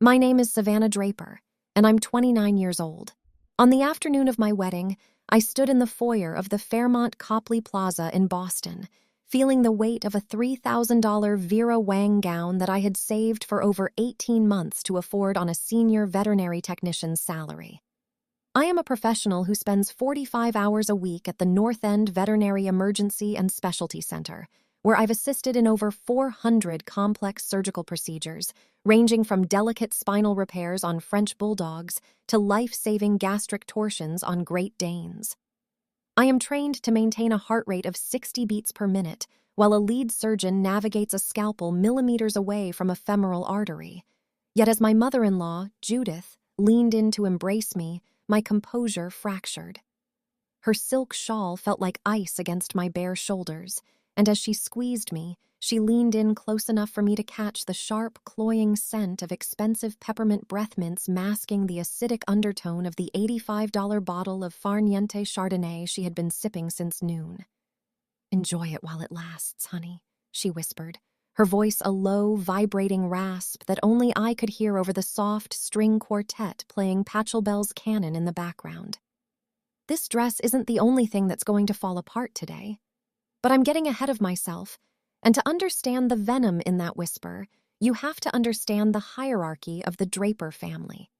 My name is Savannah Draper, and I'm 29 years old. On the afternoon of my wedding, I stood in the foyer of the Fairmont Copley Plaza in Boston, feeling the weight of a $3,000 Vera Wang gown that I had saved for over 18 months to afford on a senior veterinary technician's salary. I am a professional who spends 45 hours a week at the North End Veterinary Emergency and Specialty Center, where I've assisted in over 400 complex surgical procedures, ranging from delicate spinal repairs on French bulldogs to life-saving gastric torsions on Great Danes. I am trained to maintain a heart rate of 60 beats per minute, while a lead surgeon navigates a scalpel millimeters away from a femoral artery. Yet as my mother-in-law, Judith, leaned in to embrace me, my composure fractured. Her silk shawl felt like ice against my bare shoulders, and as she squeezed me, she leaned in close enough for me to catch the sharp, cloying scent of expensive peppermint breath mints masking the acidic undertone of the $85 bottle of Farniente Chardonnay she had been sipping since noon. "Enjoy it while it lasts, honey," she whispered, her voice a low, vibrating rasp that only I could hear over the soft string quartet playing Pachelbel's canon in the background. "This dress isn't the only thing that's going to fall apart today. But I'm getting ahead of myself, and to understand the venom in that whisper, you have to understand the hierarchy of the Draper family.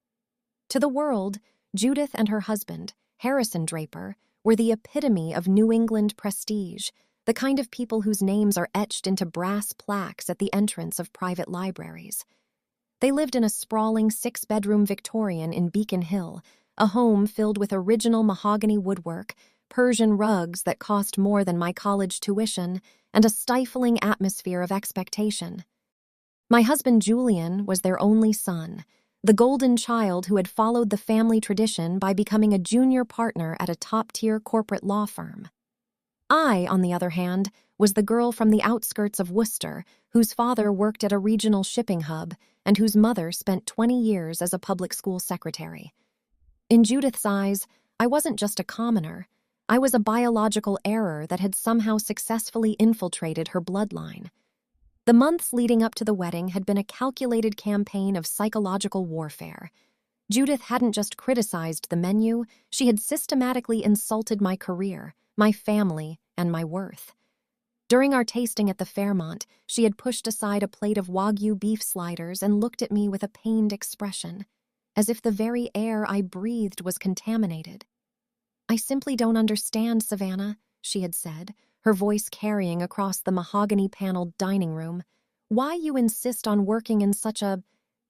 To the world, Judith and her husband, Harrison Draper, were the epitome of New England prestige, the kind of people whose names are etched into brass plaques at the entrance of private libraries. They lived in a sprawling 6-bedroom Victorian in Beacon Hill, a home filled with original mahogany woodwork, Persian rugs that cost more than my college tuition, and a stifling atmosphere of expectation. My husband Julian was their only son, the golden child who had followed the family tradition by becoming a junior partner at a top-tier corporate law firm. I, on the other hand, was the girl from the outskirts of Worcester, whose father worked at a regional shipping hub and whose mother spent 20 years as a public school secretary. In Judith's eyes, I wasn't just a commoner. I was a biological error that had somehow successfully infiltrated her bloodline. The months leading up to the wedding had been a calculated campaign of psychological warfare. Judith hadn't just criticized the menu, she had systematically insulted my career, my family, and my worth. During our tasting at the Fairmont, she had pushed aside a plate of Wagyu beef sliders and looked at me with a pained expression, as if the very air I breathed was contaminated. "I simply don't understand, Savannah," she had said, her voice carrying across the mahogany-paneled dining room, "why you insist on working in such a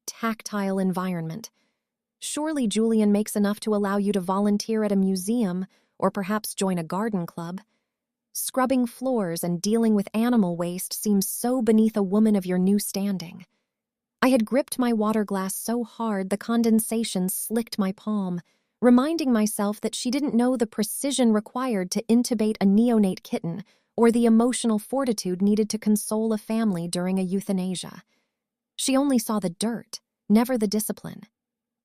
tactile environment. Surely Julian makes enough to allow you to volunteer at a museum or perhaps join a garden club. Scrubbing floors and dealing with animal waste seems so beneath a woman of your new standing." I had gripped my water glass so hard the condensation slicked my palm, reminding myself that she didn't know the precision required to intubate a neonate kitten or the emotional fortitude needed to console a family during a euthanasia. She only saw the dirt, never the discipline.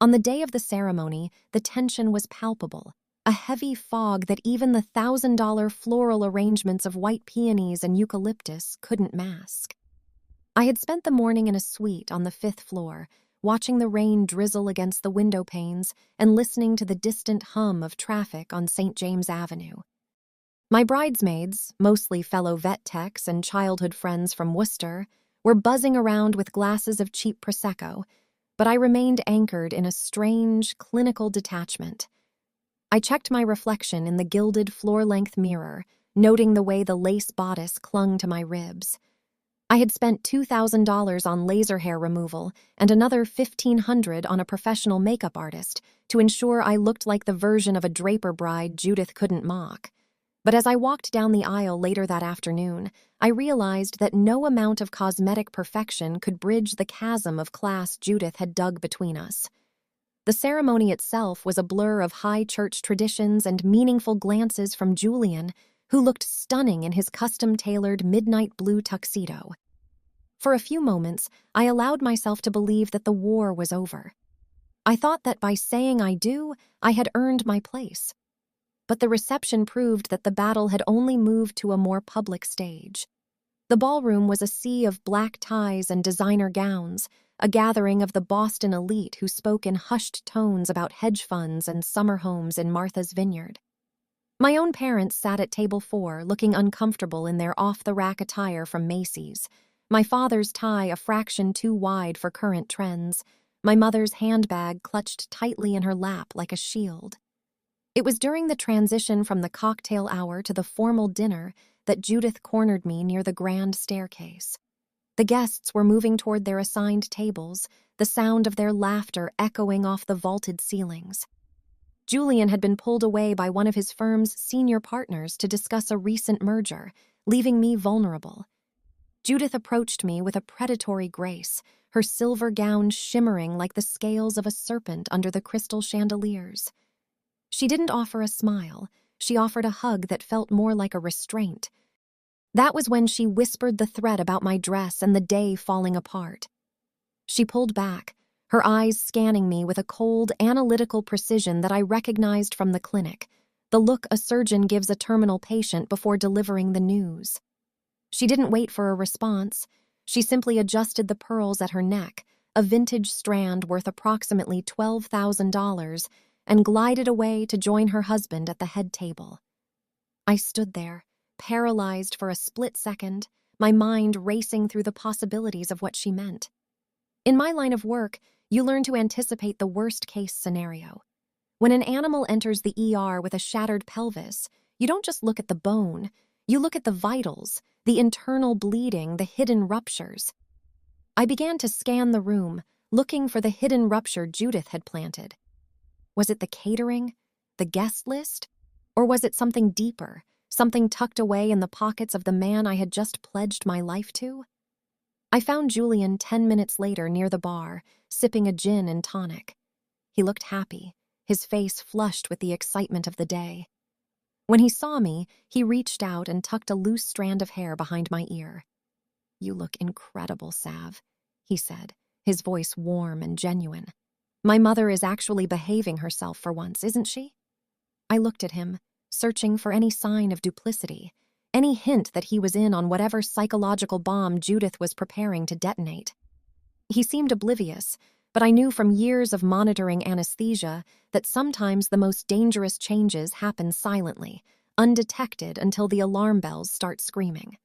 On the day of the ceremony, the tension was palpable, a heavy fog that even the $1,000 floral arrangements of white peonies and eucalyptus couldn't mask. I had spent the morning in a suite on the 5th floor, watching the rain drizzle against the window panes and listening to the distant hum of traffic on St. James Avenue. My bridesmaids, mostly fellow vet techs and childhood friends from Worcester, were buzzing around with glasses of cheap Prosecco, but I remained anchored in a strange, clinical detachment. I checked my reflection in the gilded floor-length mirror, noting the way the lace bodice clung to my ribs. I had spent $2,000 on laser hair removal and another $1,500 on a professional makeup artist to ensure I looked like the version of a Draper bride Judith couldn't mock. But as I walked down the aisle later that afternoon, I realized that no amount of cosmetic perfection could bridge the chasm of class Judith had dug between us. The ceremony itself was a blur of high church traditions and meaningful glances from Julian, who looked stunning in his custom-tailored midnight blue tuxedo. For a few moments, I allowed myself to believe that the war was over. I thought that by saying I do, I had earned my place. But the reception proved that the battle had only moved to a more public stage. The ballroom was a sea of black ties and designer gowns, a gathering of the Boston elite who spoke in hushed tones about hedge funds and summer homes in Martha's Vineyard. My own parents sat at table 4, looking uncomfortable in their off-the-rack attire from Macy's, my father's tie a fraction too wide for current trends, my mother's handbag clutched tightly in her lap like a shield. It was during the transition from the cocktail hour to the formal dinner that Judith cornered me near the grand staircase. The guests were moving toward their assigned tables, the sound of their laughter echoing off the vaulted ceilings. Julian had been pulled away by one of his firm's senior partners to discuss a recent merger, leaving me vulnerable. Judith approached me with a predatory grace, her silver gown shimmering like the scales of a serpent under the crystal chandeliers. She didn't offer a smile. She offered a hug that felt more like a restraint. That was when she whispered the threat about my dress and the day falling apart. She pulled back, her eyes scanning me with a cold, analytical precision that I recognized from the clinic, the look a surgeon gives a terminal patient before delivering the news. She didn't wait for a response. She simply adjusted the pearls at her neck, a vintage strand worth approximately $12,000, and glided away to join her husband at the head table. I stood there, paralyzed for a split second, my mind racing through the possibilities of what she meant. In my line of work, you learn to anticipate the worst-case scenario. When an animal enters the ER with a shattered pelvis, you don't just look at the bone, you look at the vitals, the internal bleeding, the hidden ruptures. I began to scan the room, looking for the hidden rupture Judith had planted. Was it the catering, the guest list, or was it something deeper, something tucked away in the pockets of the man I had just pledged my life to? I found Julian 10 minutes later near the bar, sipping a gin and tonic. He looked happy, his face flushed with the excitement of the day. When he saw me, he reached out and tucked a loose strand of hair behind my ear. "You look incredible, Sav," he said, his voice warm and genuine. "My mother is actually behaving herself for once, isn't she?" I looked at him, searching for any sign of duplicity, any hint that he was in on whatever psychological bomb Judith was preparing to detonate. He seemed oblivious, but I knew from years of monitoring anesthesia that sometimes the most dangerous changes happen silently, undetected until the alarm bells start screaming.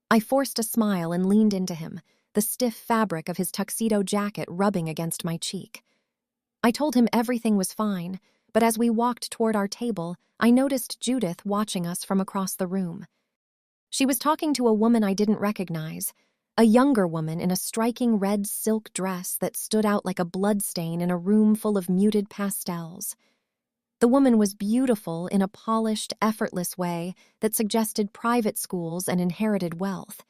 I forced a smile and leaned into him, the stiff fabric of his tuxedo jacket rubbing against my cheek. I told him everything was fine, but as we walked toward our table, I noticed Judith watching us from across the room. She was talking to a woman I didn't recognize, a younger woman in a striking red silk dress that stood out like a bloodstain in a room full of muted pastels. The woman was beautiful in a polished, effortless way that suggested private schools and inherited wealth.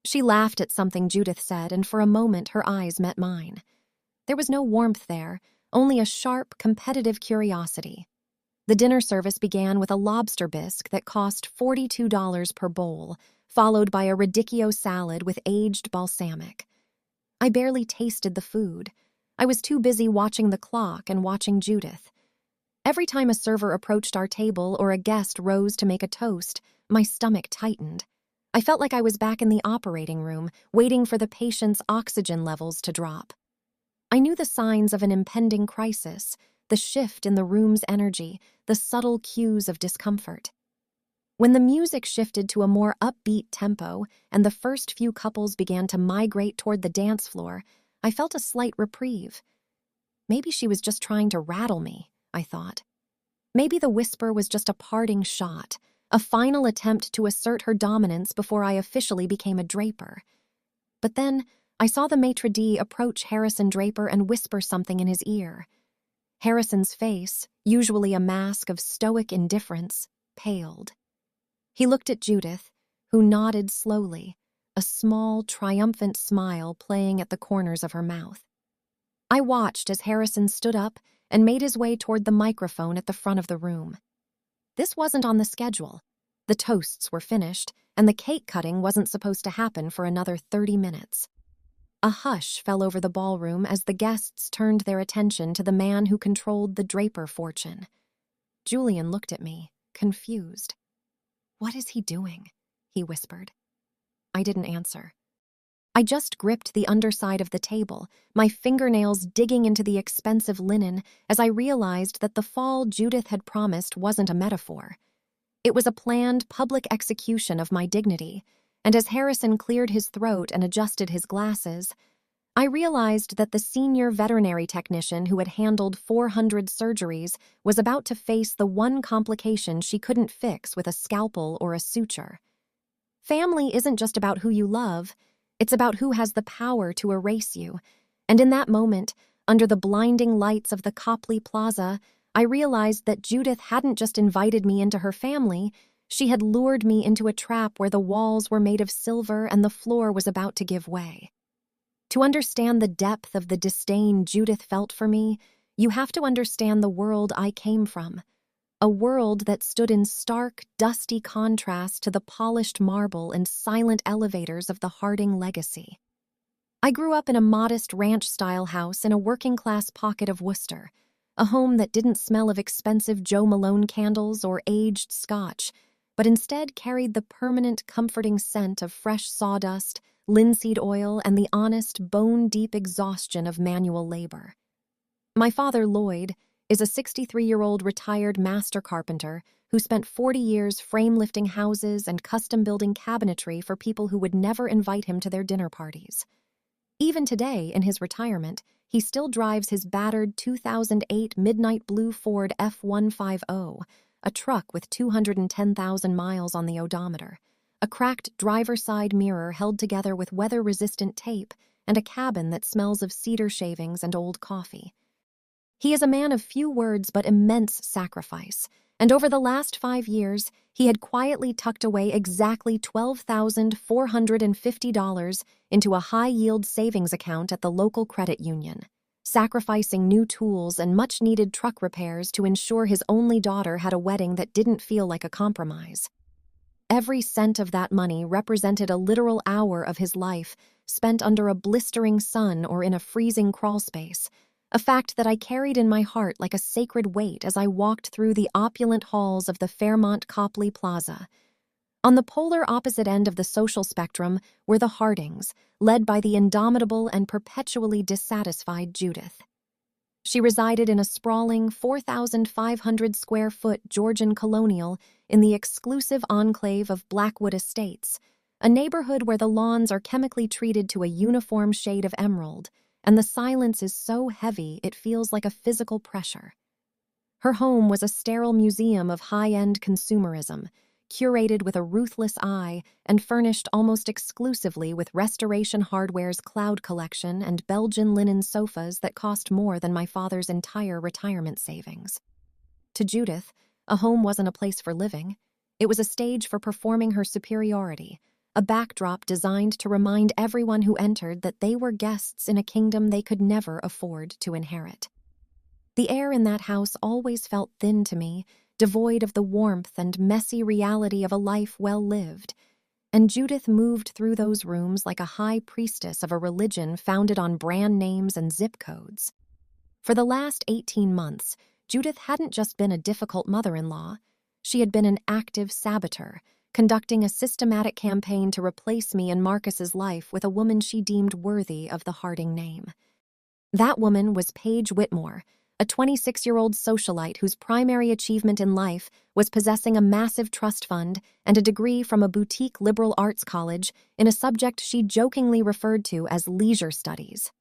She laughed at something Judith said, and for a moment her eyes met mine. There was no warmth there, only a sharp, competitive curiosity. The dinner service began with a lobster bisque that cost $42 per bowl, followed by a radicchio salad with aged balsamic. I barely tasted the food. I was too busy watching the clock and watching Judith. Every time a server approached our table or a guest rose to make a toast, my stomach tightened. I felt like I was back in the operating room, waiting for the patient's oxygen levels to drop. I knew the signs of an impending crisis, the shift in the room's energy, the subtle cues of discomfort. When the music shifted to a more upbeat tempo and the first few couples began to migrate toward the dance floor, I felt a slight reprieve. Maybe she was just trying to rattle me, I thought. Maybe the whisper was just a parting shot, a final attempt to assert her dominance before I officially became a Draper. But then, I saw the maitre d' approach Harrison Draper and whisper something in his ear. Harrison's face, usually a mask of stoic indifference, paled. He looked at Judith, who nodded slowly, a small, triumphant smile playing at the corners of her mouth. I watched as Harrison stood up and made his way toward the microphone at the front of the room. This wasn't on the schedule. The toasts were finished, and the cake cutting wasn't supposed to happen for another 30 minutes. A hush fell over the ballroom as the guests turned their attention to the man who controlled the Draper fortune. Julian looked at me, confused. "What is he doing?" he whispered. I didn't answer. I just gripped the underside of the table, my fingernails digging into the expensive linen as I realized that the fall Judith had promised wasn't a metaphor. It was a planned public execution of my dignity, and as Harrison cleared his throat and adjusted his glasses, I realized that the senior veterinary technician who had handled 400 surgeries was about to face the one complication she couldn't fix with a scalpel or a suture. Family isn't just about who you love, it's about who has the power to erase you. And in that moment, under the blinding lights of the Copley Plaza, I realized that Judith hadn't just invited me into her family, she had lured me into a trap where the walls were made of silver and the floor was about to give way. To understand the depth of the disdain Judith felt for me, you have to understand the world I came from. A world that stood in stark, dusty contrast to the polished marble and silent elevators of the Harding legacy. I grew up in a modest ranch-style house in a working-class pocket of Worcester, a home that didn't smell of expensive Joe Malone candles or aged scotch, but instead carried the permanent, comforting scent of fresh sawdust, linseed oil, and the honest, bone-deep exhaustion of manual labor. My father, Lloyd, is a 63-year-old retired master carpenter who spent 40 years frame-lifting houses and custom-building cabinetry for people who would never invite him to their dinner parties. Even today, in his retirement, he still drives his battered 2008 midnight blue Ford F-150, a truck with 210,000 miles on the odometer, a cracked driver's side mirror held together with weather-resistant tape, and a cabin that smells of cedar shavings and old coffee. He is a man of few words but immense sacrifice, and over the last 5 years, he had quietly tucked away exactly $12,450 into a high-yield savings account at the local credit union, sacrificing new tools and much-needed truck repairs to ensure his only daughter had a wedding that didn't feel like a compromise. Every cent of that money represented a literal hour of his life spent under a blistering sun or in a freezing crawlspace, a fact that I carried in my heart like a sacred weight as I walked through the opulent halls of the Fairmont Copley Plaza. On the polar opposite end of the social spectrum were the Hardings, led by the indomitable and perpetually dissatisfied Judith. She resided in a sprawling 4,500-square-foot Georgian colonial in the exclusive enclave of Blackwood Estates, a neighborhood where the lawns are chemically treated to a uniform shade of emerald, and the silence is so heavy it feels like a physical pressure. Her home was a sterile museum of high-end consumerism, curated with a ruthless eye and furnished almost exclusively with Restoration Hardware's Cloud collection and Belgian linen sofas that cost more than my father's entire retirement savings. To Judith, a home wasn't a place for living. It was a stage for performing her superiority, a backdrop designed to remind everyone who entered that they were guests in a kingdom they could never afford to inherit. The air in that house always felt thin to me, devoid of the warmth and messy reality of a life well lived, and Judith moved through those rooms like a high priestess of a religion founded on brand names and zip codes. For the last 18 months, Judith hadn't just been a difficult mother-in-law, she had been an active saboteur, conducting a systematic campaign to replace me in Marcus's life with a woman she deemed worthy of the Harding name. That woman was Paige Whitmore, a 26-year-old socialite whose primary achievement in life was possessing a massive trust fund and a degree from a boutique liberal arts college in a subject she jokingly referred to as leisure studies.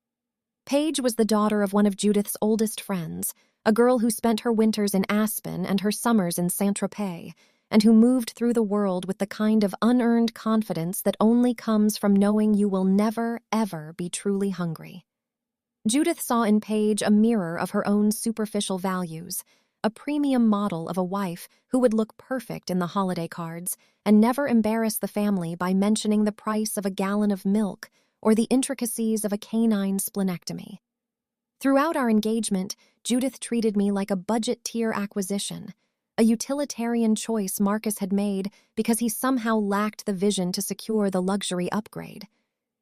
Paige was the daughter of one of Judith's oldest friends, a girl who spent her winters in Aspen and her summers in Saint-Tropez, and who moved through the world with the kind of unearned confidence that only comes from knowing you will never, ever be truly hungry. Judith saw in Paige a mirror of her own superficial values, a premium model of a wife who would look perfect in the holiday cards and never embarrass the family by mentioning the price of a gallon of milk or the intricacies of a canine splenectomy. Throughout our engagement, Judith treated me like a budget-tier acquisition, a utilitarian choice Marcus had made because he somehow lacked the vision to secure the luxury upgrade.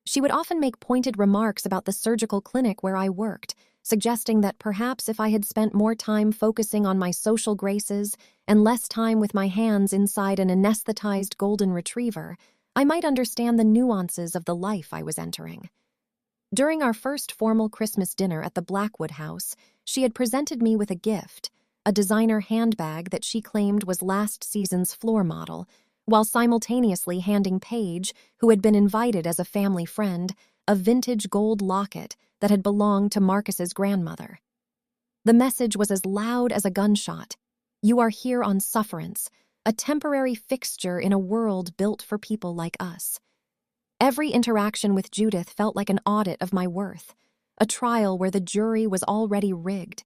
She would often make pointed remarks about the surgical clinic where I worked, suggesting that perhaps if I had spent more time focusing on my social graces and less time with my hands inside an anesthetized golden retriever, I might understand the nuances of the life I was entering. During our first formal Christmas dinner at the Blackwood house, she had presented me with a gift, a designer handbag that she claimed was last season's floor model, while simultaneously handing Paige, who had been invited as a family friend, a vintage gold locket that had belonged to Marcus's grandmother. The message was as loud as a gunshot. You are here on sufferance, a temporary fixture in a world built for people like us. Every interaction with Judith felt like an audit of my worth, a trial where the jury was already rigged.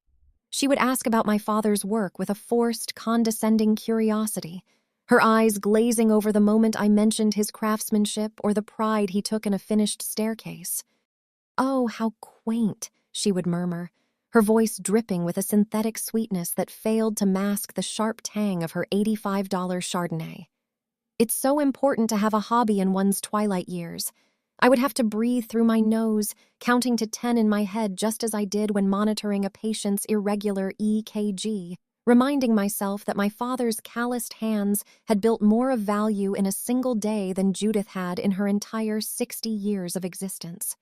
She would ask about my father's work with a forced, condescending curiosity, her eyes glazing over the moment I mentioned his craftsmanship or the pride he took in a finished staircase. "Oh, how quaint," she would murmur, her voice dripping with a synthetic sweetness that failed to mask the sharp tang of her $85 Chardonnay. It's so important to have a hobby in one's twilight years. I would have to breathe through my nose, counting to 10 in my head just as I did when monitoring a patient's irregular EKG, reminding myself that my father's calloused hands had built more of value in a single day than Judith had in her entire 60 years of existence.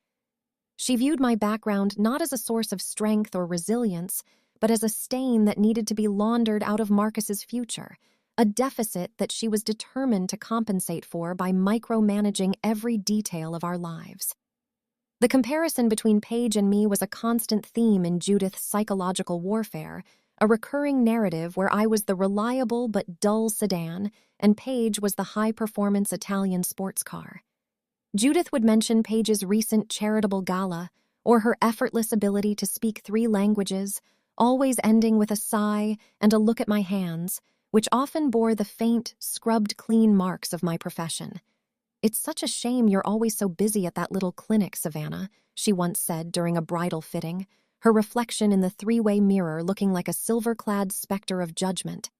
She viewed my background not as a source of strength or resilience, but as a stain that needed to be laundered out of Marcus's future, a deficit that she was determined to compensate for by micromanaging every detail of our lives. The comparison between Paige and me was a constant theme in Judith's psychological warfare, a recurring narrative where I was the reliable but dull sedan and Paige was the high-performance Italian sports car. Judith would mention Paige's recent charitable gala or her effortless ability to speak 3 languages, always ending with a sigh and a look at my hands, which often bore the faint, scrubbed-clean marks of my profession. "It's such a shame you're always so busy at that little clinic, Savannah," she once said during a bridal fitting, her reflection in the 3-way mirror looking like a silver-clad specter of judgment.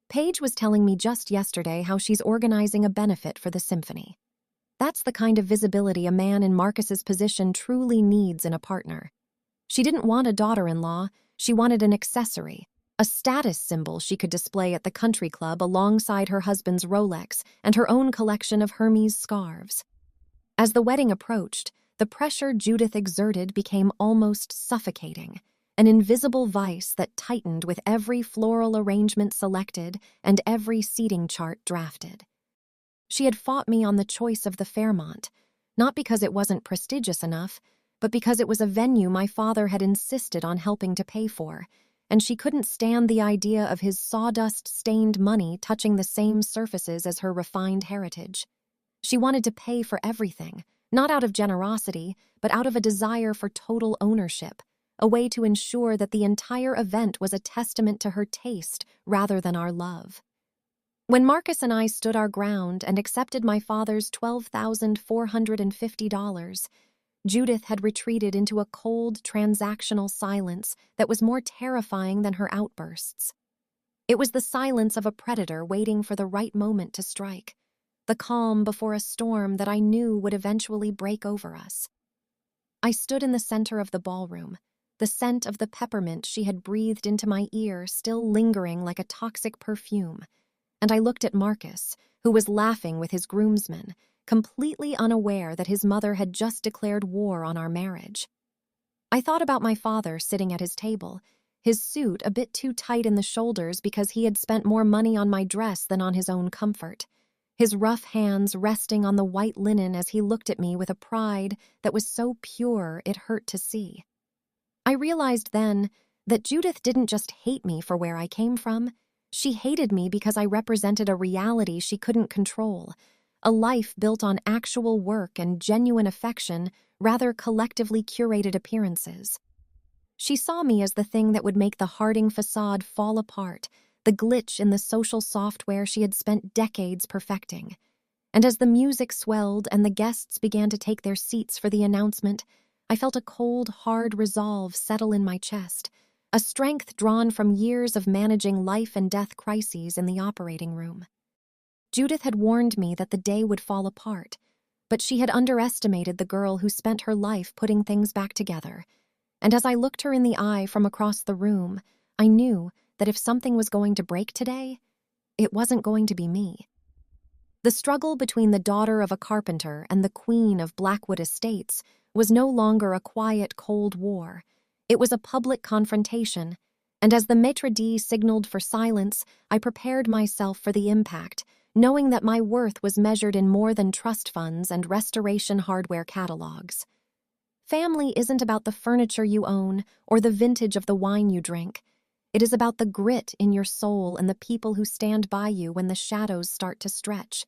Paige was telling me just yesterday how she's organizing a benefit for the symphony. That's the kind of visibility a man in Marcus's position truly needs in a partner. She didn't want a daughter-in-law, she wanted an accessory, a status symbol she could display at the country club alongside her husband's Rolex and her own collection of Hermes scarves. As the wedding approached, the pressure Judith exerted became almost suffocating, an invisible vice that tightened with every floral arrangement selected and every seating chart drafted. She had fought me on the choice of the Fairmont, not because it wasn't prestigious enough, but because it was a venue my father had insisted on helping to pay for, and she couldn't stand the idea of his sawdust-stained money touching the same surfaces as her refined heritage. She wanted to pay for everything, not out of generosity, but out of a desire for total ownership, a way to ensure that the entire event was a testament to her taste rather than our love. When Marcus and I stood our ground and accepted my father's $12,450, Judith had retreated into a cold, transactional silence that was more terrifying than her outbursts. It was the silence of a predator waiting for the right moment to strike, the calm before a storm that I knew would eventually break over us. I stood in the center of the ballroom, the scent of the peppermint she had breathed into my ear still lingering like a toxic perfume, and I looked at Marcus, who was laughing with his groomsmen, completely unaware that his mother had just declared war on our marriage. I thought about my father sitting at his table, his suit a bit too tight in the shoulders because he had spent more money on my dress than on his own comfort, his rough hands resting on the white linen as he looked at me with a pride that was so pure it hurt to see. I realized then that Judith didn't just hate me for where I came from. She hated me because I represented a reality she couldn't control, a life built on actual work and genuine affection, rather collectively curated appearances. She saw me as the thing that would make the Harding facade fall apart, the glitch in the social software she had spent decades perfecting. And as the music swelled and the guests began to take their seats for the announcement, I felt a cold, hard resolve settle in my chest, a strength drawn from years of managing life and death crises in the operating room. Judith had warned me that the day would fall apart, but she had underestimated the girl who spent her life putting things back together. And as I looked her in the eye from across the room, I knew that if something was going to break today, it wasn't going to be me. The struggle between the daughter of a carpenter and the queen of Blackwood Estates was no longer a quiet Cold War. It was a public confrontation, and as the maitre d' signaled for silence, I prepared myself for the impact, knowing that my worth was measured in more than trust funds and restoration hardware catalogs. Family isn't about the furniture you own or the vintage of the wine you drink. It is about the grit in your soul and the people who stand by you when the shadows start to stretch.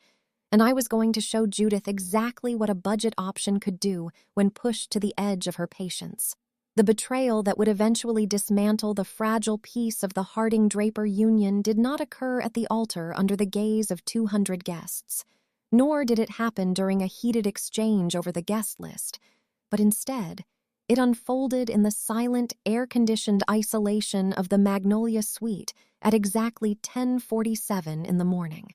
And I was going to show Judith exactly what a budget option could do when pushed to the edge of her patience. The betrayal that would eventually dismantle the fragile peace of the Harding-Draper union did not occur at the altar under the gaze of 200 guests, nor did it happen during a heated exchange over the guest list, but instead, it unfolded in the silent, air-conditioned isolation of the Magnolia Suite at exactly 10:47 in the morning.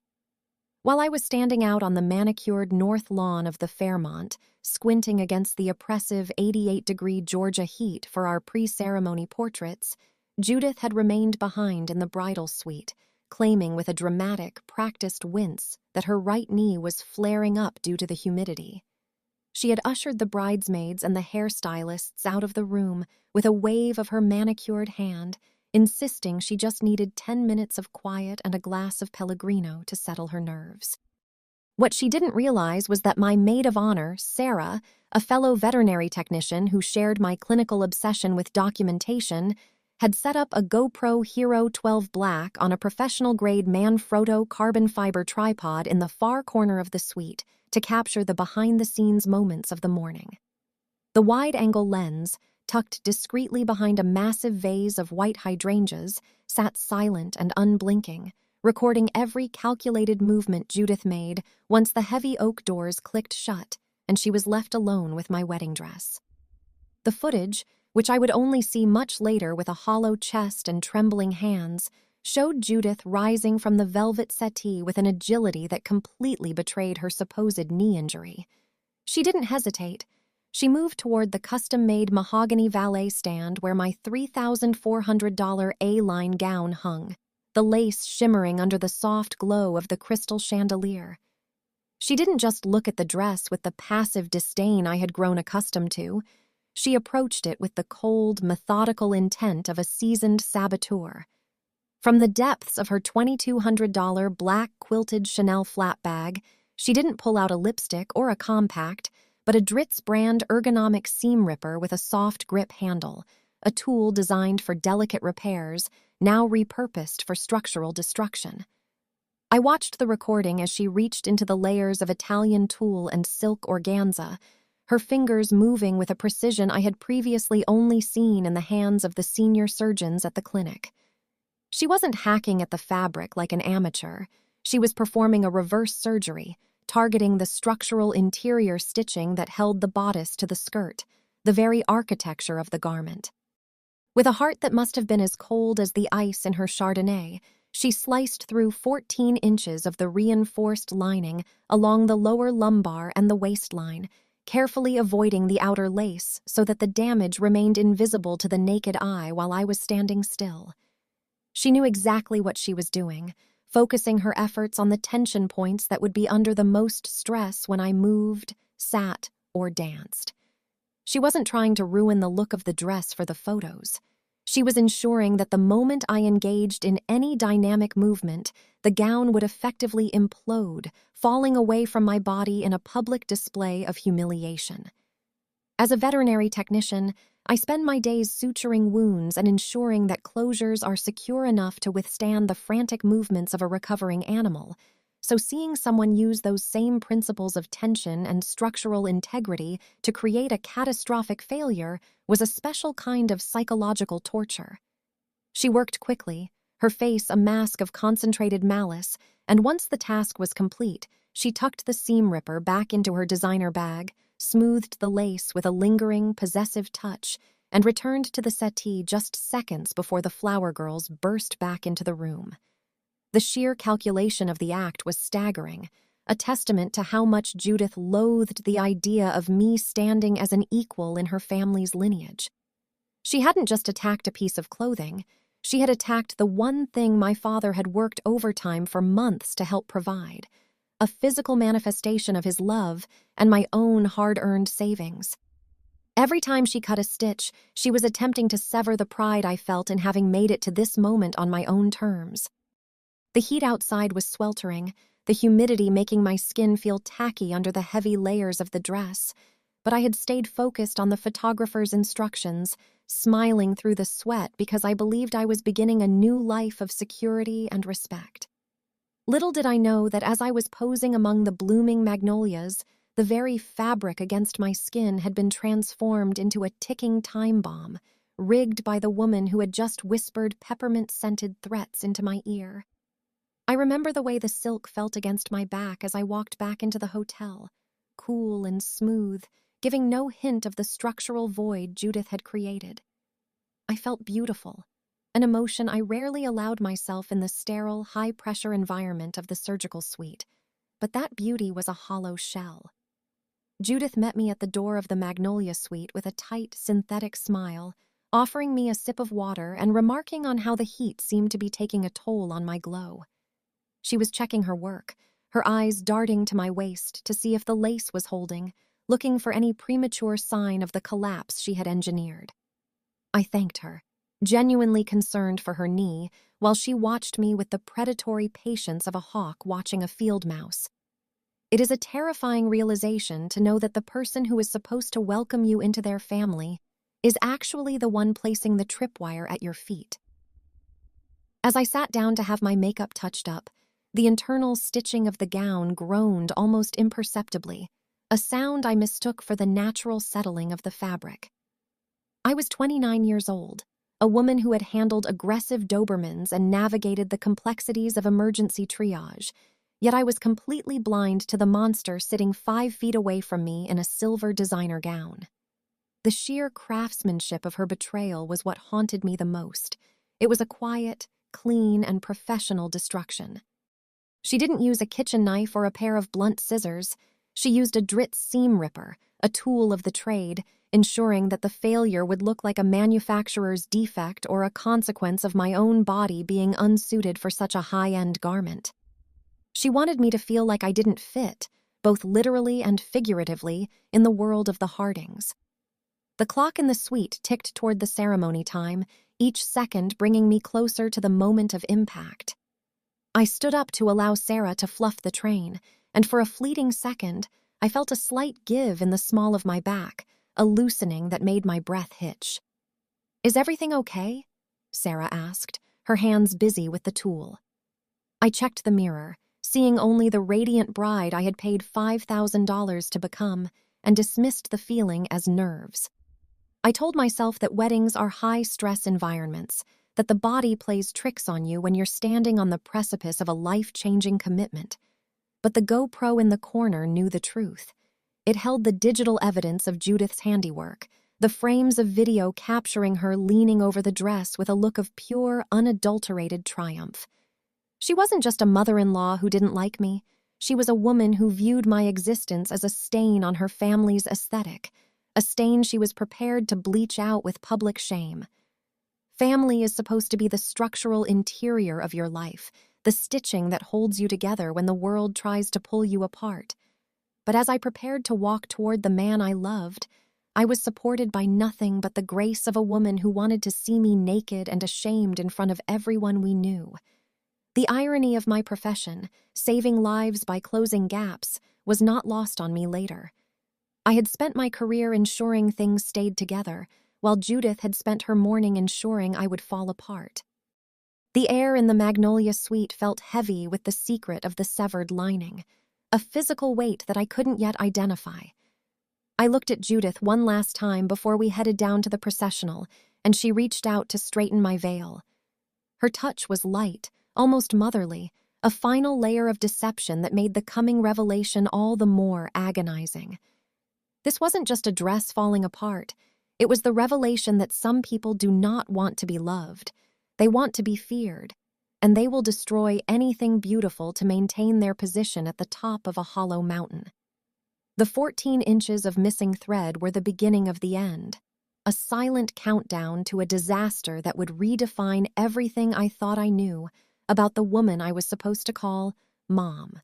While I was standing out on the manicured north lawn of the Fairmont, squinting against the oppressive 88-degree Georgia heat for our pre-ceremony portraits, Judith had remained behind in the bridal suite, claiming with a dramatic, practiced wince that her right knee was flaring up due to the humidity. She had ushered the bridesmaids and the hairstylists out of the room with a wave of her manicured hand, insisting she just needed 10 minutes of quiet and a glass of Pellegrino to settle her nerves. What she didn't realize was that my maid of honor, Sarah, a fellow veterinary technician who shared my clinical obsession with documentation, had set up a GoPro Hero 12 Black on a professional-grade Manfrotto carbon fiber tripod in the far corner of the suite to capture the behind-the-scenes moments of the morning. The wide-angle lens, tucked discreetly behind a massive vase of white hydrangeas, sat silent and unblinking, recording every calculated movement Judith made once the heavy oak doors clicked shut and she was left alone with my wedding dress. The footage, which I would only see much later with a hollow chest and trembling hands, showed Judith rising from the velvet settee with an agility that completely betrayed her supposed knee injury. She didn't hesitate. She moved toward the custom-made mahogany valet stand where my $3,400 A-line gown hung, the lace shimmering under the soft glow of the crystal chandelier. She didn't just look at the dress with the passive disdain I had grown accustomed to. She approached it with the cold, methodical intent of a seasoned saboteur. From the depths of her $2,200 black quilted Chanel flat bag, she didn't pull out a lipstick or a compact, but a Dritz brand ergonomic seam ripper with a soft grip handle, a tool designed for delicate repairs, now repurposed for structural destruction. I watched the recording as she reached into the layers of Italian tulle and silk organza, her fingers moving with a precision I had previously only seen in the hands of the senior surgeons at the clinic. She wasn't hacking at the fabric like an amateur. She was performing a reverse surgery, targeting the structural interior stitching that held the bodice to the skirt, the very architecture of the garment. With a heart that must have been as cold as the ice in her Chardonnay, she sliced through 14 inches of the reinforced lining along the lower lumbar and the waistline, carefully avoiding the outer lace so that the damage remained invisible to the naked eye while I was standing still. She knew exactly what she was doing, focusing her efforts on the tension points that would be under the most stress when I moved, sat, or danced. She wasn't trying to ruin the look of the dress for the photos. She was ensuring that the moment I engaged in any dynamic movement, the gown would effectively implode, falling away from my body in a public display of humiliation. As a veterinary technician, I spend my days suturing wounds and ensuring that closures are secure enough to withstand the frantic movements of a recovering animal, so seeing someone use those same principles of tension and structural integrity to create a catastrophic failure was a special kind of psychological torture. She worked quickly, her face a mask of concentrated malice, and once the task was complete, she tucked the seam ripper back into her designer bag, smoothed the lace with a lingering, possessive touch, and returned to the settee just seconds before the flower girls burst back into the room. The sheer calculation of the act was staggering, a testament to how much Judith loathed the idea of me standing as an equal in her family's lineage. She hadn't just attacked a piece of clothing, she had attacked the one thing my father had worked overtime for months to help provide, a physical manifestation of his love and my own hard-earned savings. Every time she cut a stitch, she was attempting to sever the pride I felt in having made it to this moment on my own terms. The heat outside was sweltering, the humidity making my skin feel tacky under the heavy layers of the dress, but I had stayed focused on the photographer's instructions, smiling through the sweat because I believed I was beginning a new life of security and respect. Little did I know that as I was posing among the blooming magnolias, the very fabric against my skin had been transformed into a ticking time bomb, rigged by the woman who had just whispered peppermint-scented threats into my ear. I remember the way the silk felt against my back as I walked back into the hotel, cool and smooth, giving no hint of the structural void Judith had created. I felt beautiful, an emotion I rarely allowed myself in the sterile, high-pressure environment of the surgical suite, but that beauty was a hollow shell. Judith met me at the door of the Magnolia Suite with a tight, synthetic smile, offering me a sip of water and remarking on how the heat seemed to be taking a toll on my glow. She was checking her work, her eyes darting to my waist to see if the lace was holding, looking for any premature sign of the collapse she had engineered. I thanked her, genuinely concerned for her knee, while she watched me with the predatory patience of a hawk watching a field mouse. It is a terrifying realization to know that the person who is supposed to welcome you into their family is actually the one placing the tripwire at your feet. As I sat down to have my makeup touched up, the internal stitching of the gown groaned almost imperceptibly, a sound I mistook for the natural settling of the fabric. I was 29 years old, a woman who had handled aggressive Dobermans and navigated the complexities of emergency triage, yet I was completely blind to the monster sitting 5 feet away from me in a silver designer gown. The sheer craftsmanship of her betrayal was what haunted me the most. It was a quiet, clean, and professional destruction. She didn't use a kitchen knife or a pair of blunt scissors. She used a Dritz seam ripper, a tool of the trade, ensuring that the failure would look like a manufacturer's defect or a consequence of my own body being unsuited for such a high-end garment. She wanted me to feel like I didn't fit, both literally and figuratively, in the world of the Hardings. The clock in the suite ticked toward the ceremony time, each second bringing me closer to the moment of impact. I stood up to allow Sarah to fluff the train, and for a fleeting second, I felt a slight give in the small of my back, a loosening that made my breath hitch. "Is everything okay?" Sarah asked, her hands busy with the tool. I checked the mirror, seeing only the radiant bride I had paid $5,000 to become, and dismissed the feeling as nerves. I told myself that weddings are high-stress environments, that the body plays tricks on you when you're standing on the precipice of a life-changing commitment. But the GoPro in the corner knew the truth. It held the digital evidence of Judith's handiwork, the frames of video capturing her leaning over the dress with a look of pure, unadulterated triumph. She wasn't just a mother-in-law who didn't like me. She was a woman who viewed my existence as a stain on her family's aesthetic, a stain she was prepared to bleach out with public shame. Family is supposed to be the structural interior of your life, the stitching that holds you together when the world tries to pull you apart. But as I prepared to walk toward the man I loved, I was supported by nothing but the grace of a woman who wanted to see me naked and ashamed in front of everyone we knew. The irony of my profession, saving lives by closing gaps, was not lost on me later. I had spent my career ensuring things stayed together, while Judith had spent her morning ensuring I would fall apart. The air in the Magnolia Suite felt heavy with the secret of the severed lining, a physical weight that I couldn't yet identify. I looked at Judith one last time before we headed down to the processional, and she reached out to straighten my veil. Her touch was light, almost motherly, a final layer of deception that made the coming revelation all the more agonizing. This wasn't just a dress falling apart. It was the revelation that some people do not want to be loved. They want to be feared, and they will destroy anything beautiful to maintain their position at the top of a hollow mountain. The 14 inches of missing thread were the beginning of the end, a silent countdown to a disaster that would redefine everything I thought I knew about the woman I was supposed to call Mom.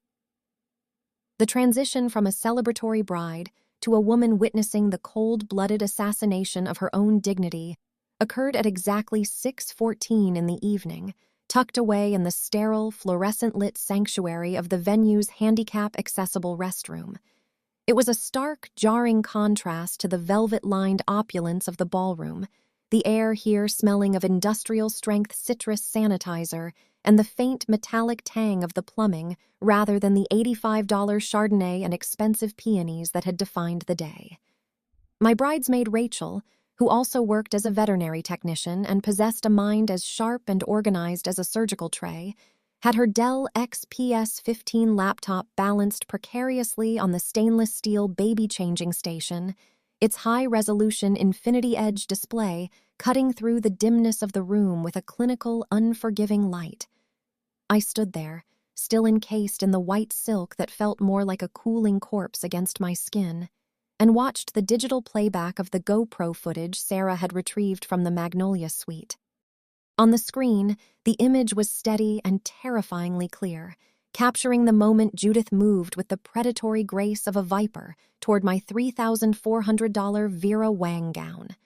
The transition from a celebratory bride to a woman witnessing the cold-blooded assassination of her own dignity occurred at exactly 6:14 in the evening, tucked away in the sterile, fluorescent-lit sanctuary of the venue's handicap-accessible restroom. It was a stark, jarring contrast to the velvet-lined opulence of the ballroom, the air here smelling of industrial-strength citrus sanitizer and the faint metallic tang of the plumbing rather than the $85 Chardonnay and expensive peonies that had defined the day. My bridesmaid Rachel, who also worked as a veterinary technician and possessed a mind as sharp and organized as a surgical tray, had her Dell XPS 15 laptop balanced precariously on the stainless steel baby-changing station, its high-resolution infinity-edge display cutting through the dimness of the room with a clinical, unforgiving light. I stood there, still encased in the white silk that felt more like a cooling corpse against my skin, and watched the digital playback of the GoPro footage Sarah had retrieved from the Magnolia suite. On the screen, the image was steady and terrifyingly clear, capturing the moment Judith moved with the predatory grace of a viper toward my $3,400 Vera Wang gown.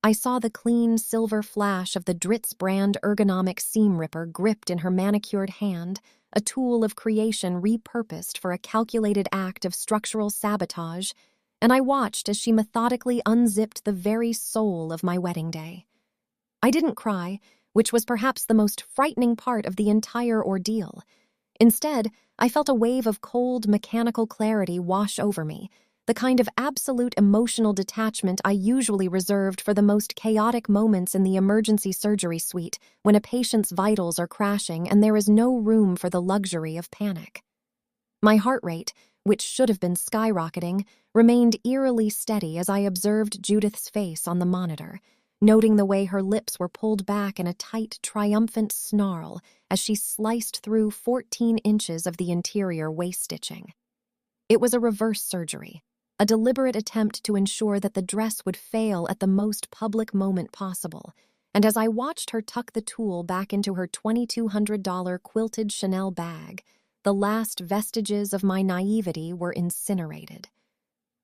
I saw the clean silver flash of the Dritz brand ergonomic seam ripper gripped in her manicured hand, a tool of creation repurposed for a calculated act of structural sabotage, and I watched as she methodically unzipped the very soul of my wedding day. I didn't cry, which was perhaps the most frightening part of the entire ordeal. Instead, I felt a wave of cold, mechanical clarity wash over me, the kind of absolute emotional detachment I usually reserved for the most chaotic moments in the emergency surgery suite when a patient's vitals are crashing and there is no room for the luxury of panic. My heart rate, which should have been skyrocketing, remained eerily steady as I observed Judith's face on the monitor, noting the way her lips were pulled back in a tight, triumphant snarl as she sliced through 14 inches of the interior waist-stitching. It was a reverse surgery, a deliberate attempt to ensure that the dress would fail at the most public moment possible, and as I watched her tuck the tool back into her $2,200 quilted Chanel bag, the last vestiges of my naivety were incinerated.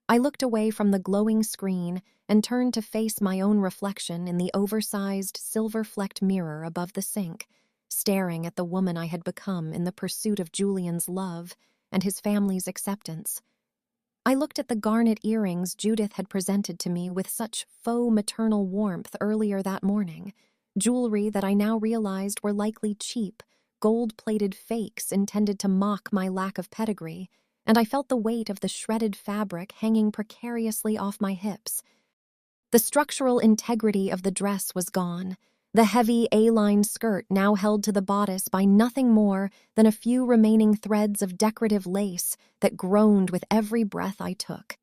I looked away from the glowing screen and turned to face my own reflection in the oversized, silver-flecked mirror above the sink, staring at the woman I had become in the pursuit of Julian's love and his family's acceptance. I looked at the garnet earrings Judith had presented to me with such faux maternal warmth earlier that morning, jewelry that I now realized were likely cheap, gold-plated fakes intended to mock my lack of pedigree, and I felt the weight of the shredded fabric hanging precariously off my hips. The structural integrity of the dress was gone, the heavy A-line skirt now held to the bodice by nothing more than a few remaining threads of decorative lace that groaned with every breath I took.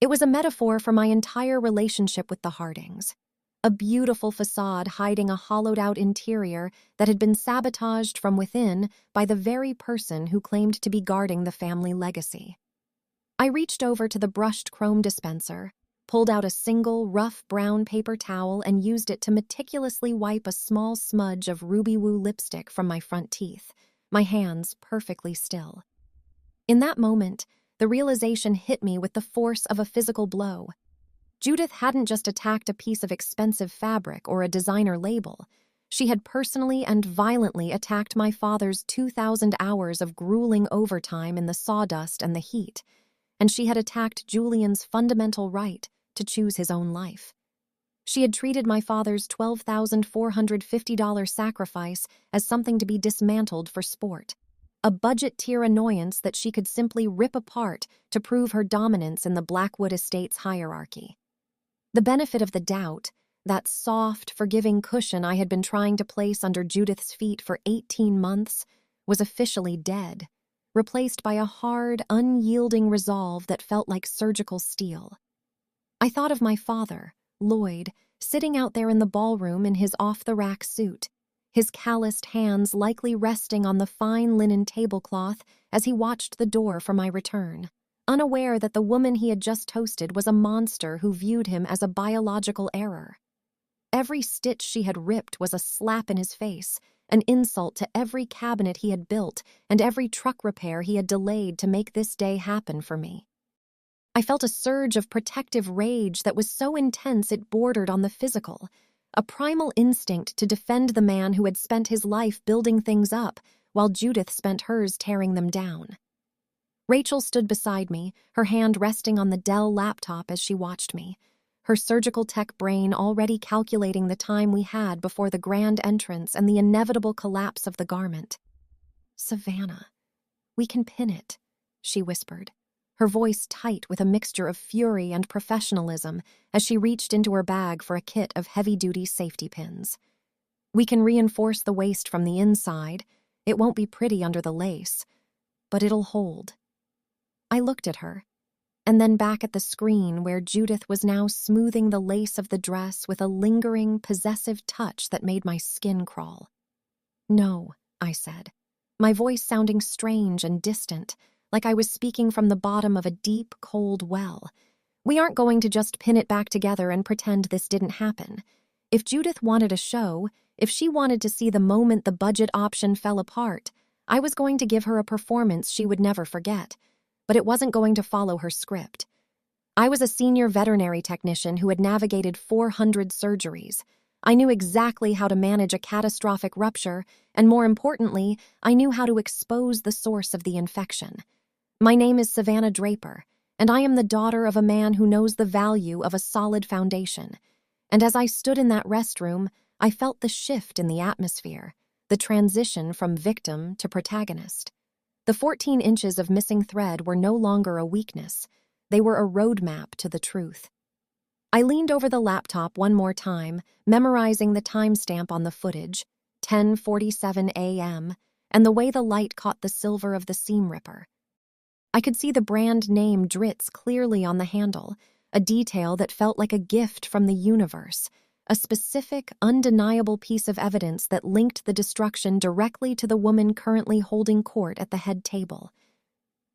It was a metaphor for my entire relationship with the Hardings, a beautiful facade hiding a hollowed-out interior that had been sabotaged from within by the very person who claimed to be guarding the family legacy. I reached over to the brushed chrome dispenser, pulled out a single rough brown paper towel and used it to meticulously wipe a small smudge of Ruby Woo lipstick from my front teeth, my hands perfectly still. In that moment, the realization hit me with the force of a physical blow. Judith hadn't just attacked a piece of expensive fabric or a designer label. She had personally and violently attacked my father's 2,000 hours of grueling overtime in the sawdust and the heat, and she had attacked Julian's fundamental right to choose his own life. She had treated my father's $12,450 sacrifice as something to be dismantled for sport, a budget-tier annoyance that she could simply rip apart to prove her dominance in the Blackwood Estates hierarchy. The benefit of the doubt, that soft, forgiving cushion I had been trying to place under Judith's feet for 18 months, was officially dead, replaced by a hard, unyielding resolve that felt like surgical steel. I thought of my father, Lloyd, sitting out there in the ballroom in his off-the-rack suit, his calloused hands likely resting on the fine linen tablecloth as he watched the door for my return, unaware that the woman he had just toasted was a monster who viewed him as a biological error. Every stitch she had ripped was a slap in his face, an insult to every cabinet he had built and every truck repair he had delayed to make this day happen for me. I felt a surge of protective rage that was so intense it bordered on the physical, a primal instinct to defend the man who had spent his life building things up while Judith spent hers tearing them down. Rachel stood beside me, her hand resting on the Dell laptop as she watched me, her surgical tech brain already calculating the time we had before the grand entrance and the inevitable collapse of the garment. "Savannah, we can pin it," she whispered, her voice tight with a mixture of fury and professionalism as she reached into her bag for a kit of heavy-duty safety pins. "We can reinforce the waist from the inside. It won't be pretty under the lace, but it'll hold." I looked at her, and then back at the screen where Judith was now smoothing the lace of the dress with a lingering, possessive touch that made my skin crawl. "No," I said, my voice sounding strange and distant, like I was speaking from the bottom of a deep, cold well. "We aren't going to just pin it back together and pretend this didn't happen. If Judith wanted a show, if she wanted to see the moment the budget option fell apart, I was going to give her a performance she would never forget. But it wasn't going to follow her script. I was a senior veterinary technician who had navigated 400 surgeries. I knew exactly how to manage a catastrophic rupture, and more importantly, I knew how to expose the source of the infection. My name is Savannah Draper, and I am the daughter of a man who knows the value of a solid foundation. And as I stood in that restroom, I felt the shift in the atmosphere, the transition from victim to protagonist. The 14 inches of missing thread were no longer a weakness. They were a roadmap to the truth. I leaned over the laptop one more time, memorizing the timestamp on the footage, 10:47 a.m., and the way the light caught the silver of the seam ripper. I could see the brand name Dritz clearly on the handle, a detail that felt like a gift from the universe, a specific, undeniable piece of evidence that linked the destruction directly to the woman currently holding court at the head table.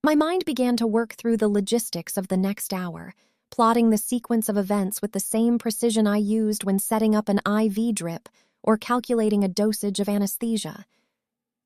My mind began to work through the logistics of the next hour, plotting the sequence of events with the same precision I used when setting up an IV drip or calculating a dosage of anesthesia.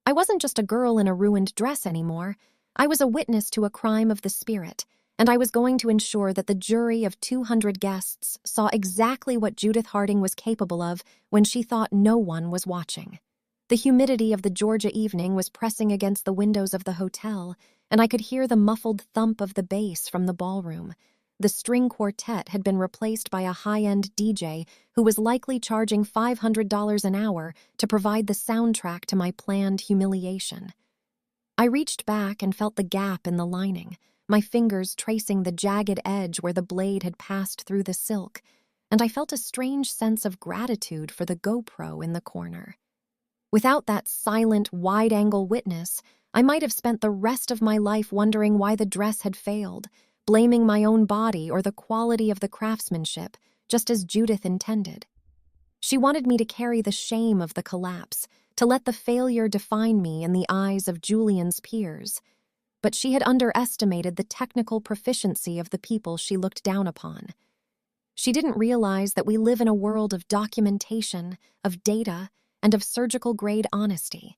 I wasn't just a girl in a ruined dress anymore. I was a witness to a crime of the spirit, and I was going to ensure that the jury of 200 guests saw exactly what Judith Harding was capable of when she thought no one was watching. The humidity of the Georgia evening was pressing against the windows of the hotel, and I could hear the muffled thump of the bass from the ballroom. The string quartet had been replaced by a high-end DJ who was likely charging $500 an hour to provide the soundtrack to my planned humiliation. I reached back and felt the gap in the lining, my fingers tracing the jagged edge where the blade had passed through the silk, and I felt a strange sense of gratitude for the GoPro in the corner. Without that silent, wide-angle witness, I might have spent the rest of my life wondering why the dress had failed, blaming my own body or the quality of the craftsmanship, just as Judith intended. She wanted me to carry the shame of the collapse, to let the failure define me in the eyes of Julian's peers. But she had underestimated the technical proficiency of the people she looked down upon. She didn't realize that we live in a world of documentation, of data, and of surgical-grade honesty.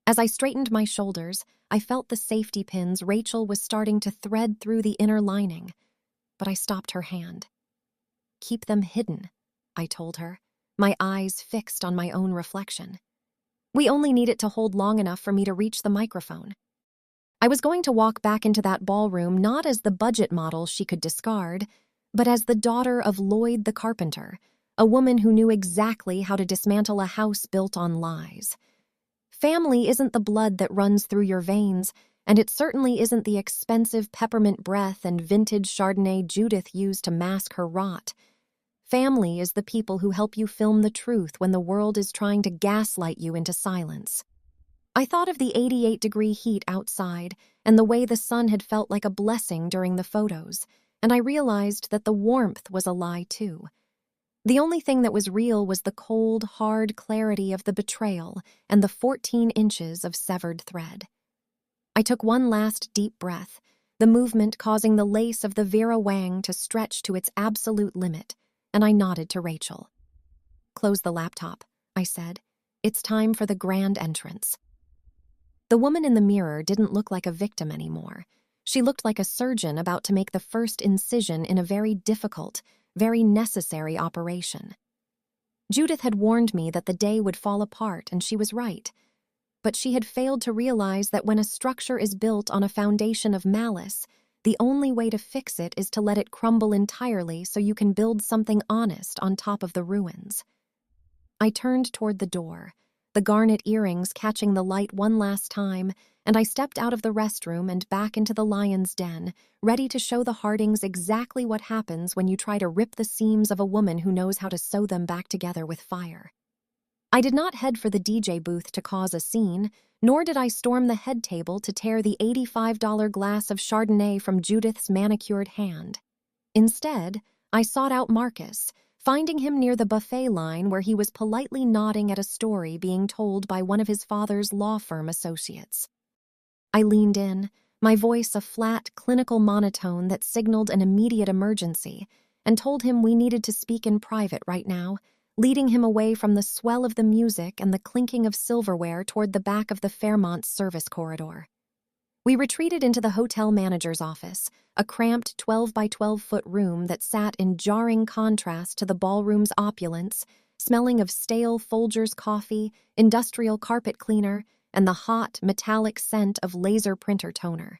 As I straightened my shoulders, I felt the safety pins Rachel was starting to thread through the inner lining, but I stopped her hand. "Keep them hidden," I told her, my eyes fixed on my own reflection. "We only need it to hold long enough for me to reach the microphone." I was going to walk back into that ballroom not as the budget model she could discard, but as the daughter of Lloyd the carpenter, a woman who knew exactly how to dismantle a house built on lies. Family isn't the blood that runs through your veins, and it certainly isn't the expensive peppermint breath and vintage Chardonnay Judith used to mask her rot. Family is the people who help you film the truth when the world is trying to gaslight you into silence. I thought of the 88-degree heat outside and the way the sun had felt like a blessing during the photos, and I realized that the warmth was a lie too. The only thing that was real was the cold, hard clarity of the betrayal and the 14 inches of severed thread. I took one last deep breath, the movement causing the lace of the Vera Wang to stretch to its absolute limit, and I nodded to Rachel. "Close the laptop," I said. It's time for the grand entrance. The woman in the mirror didn't look like a victim anymore. She looked like a surgeon about to make the first incision in a very difficult, very necessary operation. Judith had warned me that the day would fall apart, and she was right. But she had failed to realize that when a structure is built on a foundation of malice, the only way to fix it is to let it crumble entirely so you can build something honest on top of the ruins. I turned toward the door, the garnet earrings catching the light one last time, and I stepped out of the restroom and back into the lion's den, ready to show the Hardings exactly what happens when you try to rip the seams of a woman who knows how to sew them back together with fire. I did not head for the DJ booth to cause a scene, nor did I storm the head table to tear the $85 glass of Chardonnay from Judith's manicured hand. Instead, I sought out Marcus, finding him near the buffet line where he was politely nodding at a story being told by one of his father's law firm associates. I leaned in, my voice a flat, clinical monotone that signaled an immediate emergency, and told him we needed to speak in private right now, leading him away from the swell of the music and the clinking of silverware toward the back of the Fairmont service corridor. We retreated into the hotel manager's office, a cramped 12-by-12-foot room that sat in jarring contrast to the ballroom's opulence, smelling of stale Folgers coffee, industrial carpet cleaner, and the hot, metallic scent of laser printer toner.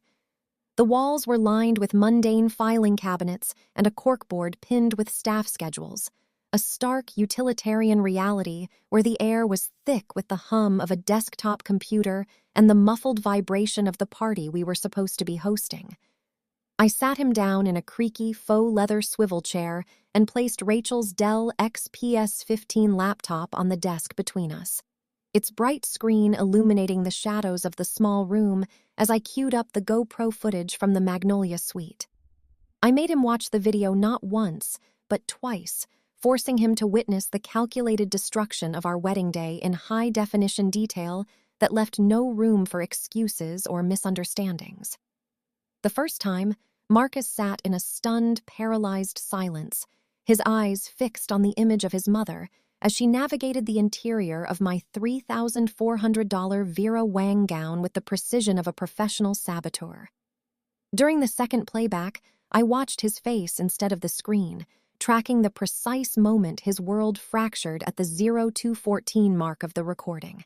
The walls were lined with mundane filing cabinets and a corkboard pinned with staff schedules, a stark utilitarian reality where the air was thick with the hum of a desktop computer and the muffled vibration of the party we were supposed to be hosting. I sat him down in a creaky faux leather swivel chair and placed Rachel's Dell XPS 15 laptop on the desk between us, its bright screen illuminating the shadows of the small room as I queued up the GoPro footage from the Magnolia suite. I made him watch the video not once, but twice, forcing him to witness the calculated destruction of our wedding day in high-definition detail that left no room for excuses or misunderstandings. The first time, Marcus sat in a stunned, paralyzed silence, his eyes fixed on the image of his mother as she navigated the interior of my $3,400 Vera Wang gown with the precision of a professional saboteur. During the second playback, I watched his face instead of the screen, tracking the precise moment his world fractured at the 0214 mark of the recording.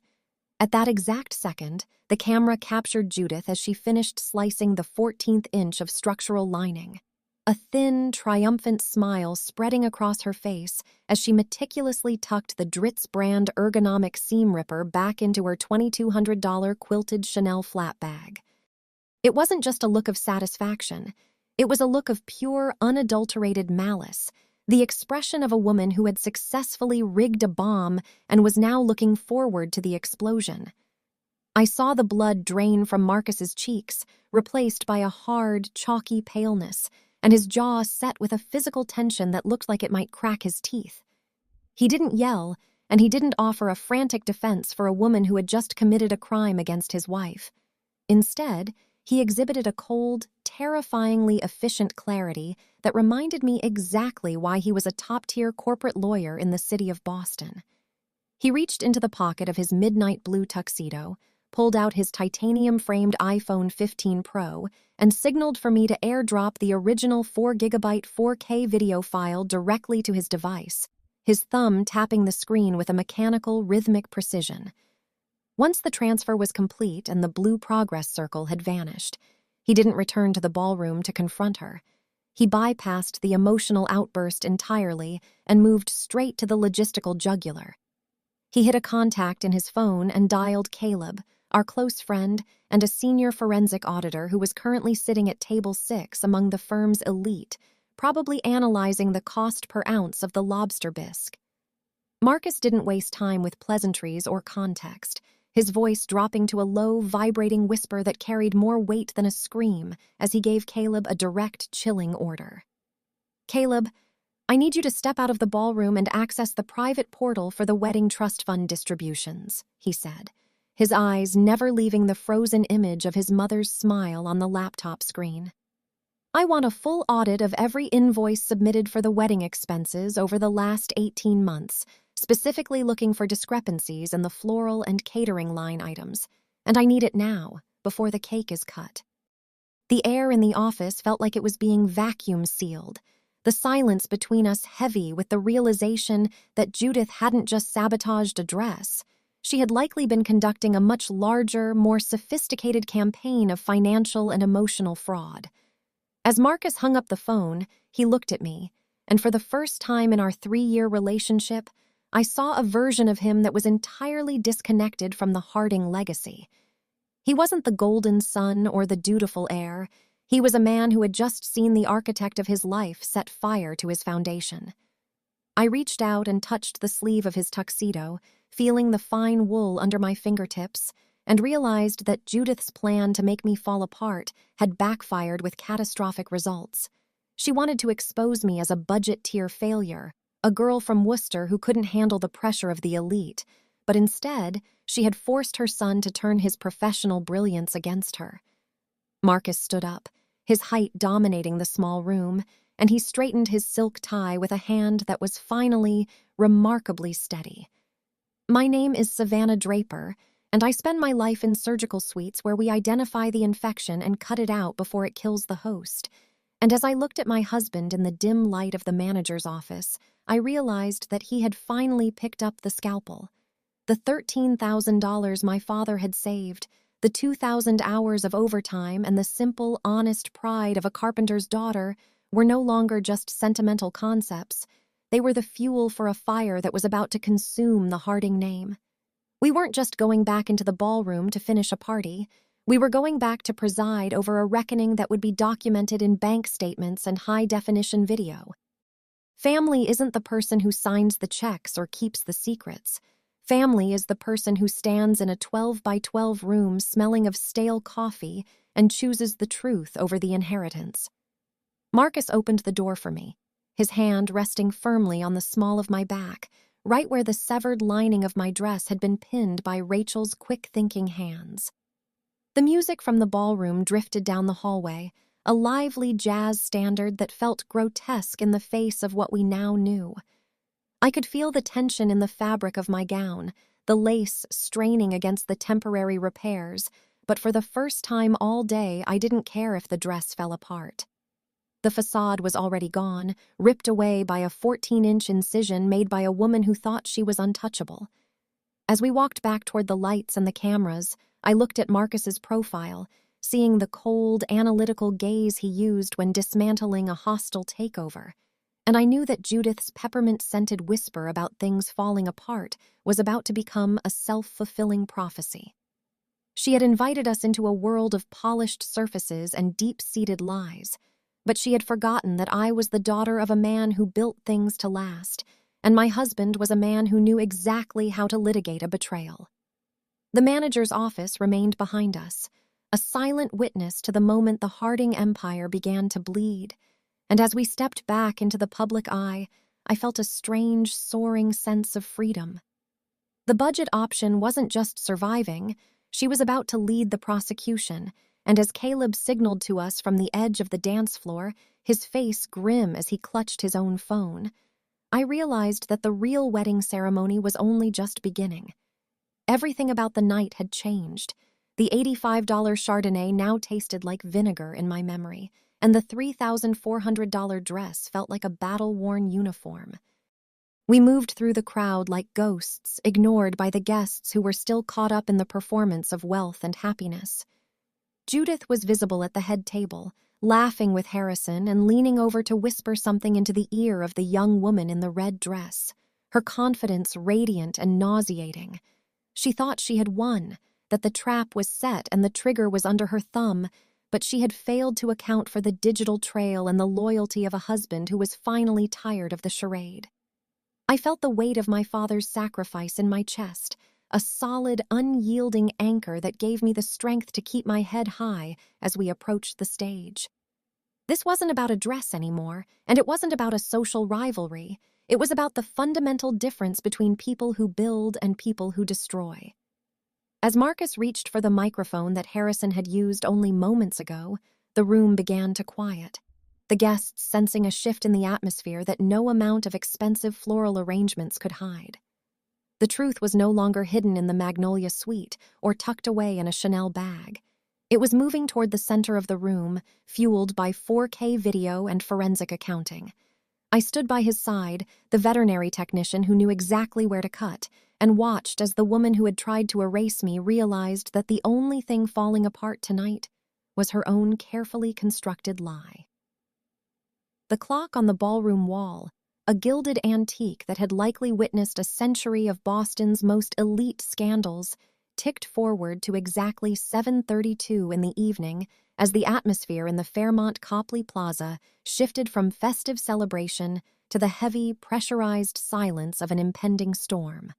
At that exact second, the camera captured Judith as she finished slicing the 14th inch of structural lining, a thin, triumphant smile spreading across her face as she meticulously tucked the Dritz brand ergonomic seam ripper back into her $2,200 quilted Chanel flat bag. It wasn't just a look of satisfaction. It was a look of pure, unadulterated malice, the expression of a woman who had successfully rigged a bomb and was now looking forward to the explosion. I saw the blood drain from Marcus's cheeks, replaced by a hard, chalky paleness, and his jaw set with a physical tension that looked like it might crack his teeth. He didn't yell, and he didn't offer a frantic defense for a woman who had just committed a crime against his wife. Instead, he exhibited a cold, terrifyingly efficient clarity that reminded me exactly why he was a top-tier corporate lawyer in the city of Boston. He reached into the pocket of his midnight blue tuxedo, pulled out his titanium-framed iPhone 15 Pro, and signaled for me to airdrop the original 4GB 4K video file directly to his device, his thumb tapping the screen with a mechanical, rhythmic precision. Once the transfer was complete and the blue progress circle had vanished, he didn't return to the ballroom to confront her. He bypassed the emotional outburst entirely and moved straight to the logistical jugular. He hit a contact in his phone and dialed Caleb, our close friend and a senior forensic auditor who was currently sitting at table 6 among the firm's elite, probably analyzing the cost per ounce of the lobster bisque. Marcus didn't waste time with pleasantries or context, his voice dropping to a low, vibrating whisper that carried more weight than a scream as he gave Caleb a direct, chilling order. "Caleb, I need you to step out of the ballroom and access the private portal for the wedding trust fund distributions," he said, his eyes never leaving the frozen image of his mother's smile on the laptop screen. "I want a full audit of every invoice submitted for the wedding expenses over the last 18 months, specifically looking for discrepancies in the floral and catering line items, and I need it now, before the cake is cut. The air in the office felt like it was being vacuum sealed, the silence between us heavy with the realization that Judith hadn't just sabotaged a dress. She had likely been conducting a much larger, more sophisticated campaign of financial and emotional fraud. As Marcus hung up the phone, he looked at me, and for the first time in our 3-year relationship, I saw a version of him that was entirely disconnected from the Harding legacy. He wasn't the golden son or the dutiful heir. He was a man who had just seen the architect of his life set fire to his foundation. I reached out and touched the sleeve of his tuxedo, feeling the fine wool under my fingertips, and realized that Judith's plan to make me fall apart had backfired with catastrophic results. She wanted to expose me as a budget-tier failure, a girl from Worcester who couldn't handle the pressure of the elite, but instead, she had forced her son to turn his professional brilliance against her. Marcus stood up, his height dominating the small room, and he straightened his silk tie with a hand that was finally remarkably steady. My name is Savannah Draper, and I spend my life in surgical suites where we identify the infection and cut it out before it kills the host. And as I looked at my husband in the dim light of the manager's office, I realized that he had finally picked up the scalpel. The $13,000 my father had saved, the 2,000 hours of overtime, and the simple, honest pride of a carpenter's daughter were no longer just sentimental concepts. They were the fuel for a fire that was about to consume the Harding name. We weren't just going back into the ballroom to finish a party. We were going back to preside over a reckoning that would be documented in bank statements and high-definition video. Family isn't the person who signs the checks or keeps the secrets. Family is the person who stands in a 12-by-12 room smelling of stale coffee and chooses the truth over the inheritance. Marcus opened the door for me, his hand resting firmly on the small of my back, right where the severed lining of my dress had been pinned by Rachel's quick-thinking hands. The music from the ballroom drifted down the hallway, a lively jazz standard that felt grotesque in the face of what we now knew. I could feel the tension in the fabric of my gown, the lace straining against the temporary repairs, but for the first time all day I didn't care if the dress fell apart. The facade was already gone, ripped away by a 14-inch incision made by a woman who thought she was untouchable. As we walked back toward the lights and the cameras, I looked at Marcus's profile, seeing the cold, analytical gaze he used when dismantling a hostile takeover. And I knew that Judith's peppermint-scented whisper about things falling apart was about to become a self-fulfilling prophecy. She had invited us into a world of polished surfaces and deep-seated lies, but she had forgotten that I was the daughter of a man who built things to last, and my husband was a man who knew exactly how to litigate a betrayal. The manager's office remained behind us, a silent witness to the moment the Harding empire began to bleed, and as we stepped back into the public eye, I felt a strange, soaring sense of freedom. The budget option wasn't just surviving, she was about to lead the prosecution, and as Caleb signaled to us from the edge of the dance floor, his face grim as he clutched his own phone, I realized that the real wedding ceremony was only just beginning. Everything about the night had changed. The $85 Chardonnay now tasted like vinegar in my memory, and the $3,400 dress felt like a battle-worn uniform. We moved through the crowd like ghosts, ignored by the guests who were still caught up in the performance of wealth and happiness. Judith was visible at the head table, laughing with Harrison and leaning over to whisper something into the ear of the young woman in the red dress, her confidence radiant and nauseating. She thought she had won, that the trap was set and the trigger was under her thumb, but she had failed to account for the digital trail and the loyalty of a husband who was finally tired of the charade. I felt the weight of my father's sacrifice in my chest, a solid, unyielding anchor that gave me the strength to keep my head high as we approached the stage. This wasn't about a dress anymore, and it wasn't about a social rivalry. It was about the fundamental difference between people who build and people who destroy. As Marcus reached for the microphone that Harrison had used only moments ago, the room began to quiet, the guests sensing a shift in the atmosphere that no amount of expensive floral arrangements could hide. The truth was no longer hidden in the Magnolia suite or tucked away in a Chanel bag. It was moving toward the center of the room, fueled by 4K video and forensic accounting. I stood by his side, the veterinary technician who knew exactly where to cut, and watched as the woman who had tried to erase me realized that the only thing falling apart tonight was her own carefully constructed lie. The clock on the ballroom wall, a gilded antique that had likely witnessed a century of Boston's most elite scandals, ticked forward to exactly 7:32 in the evening as the atmosphere in the Fairmont Copley Plaza shifted from festive celebration to the heavy, pressurized silence of an impending storm.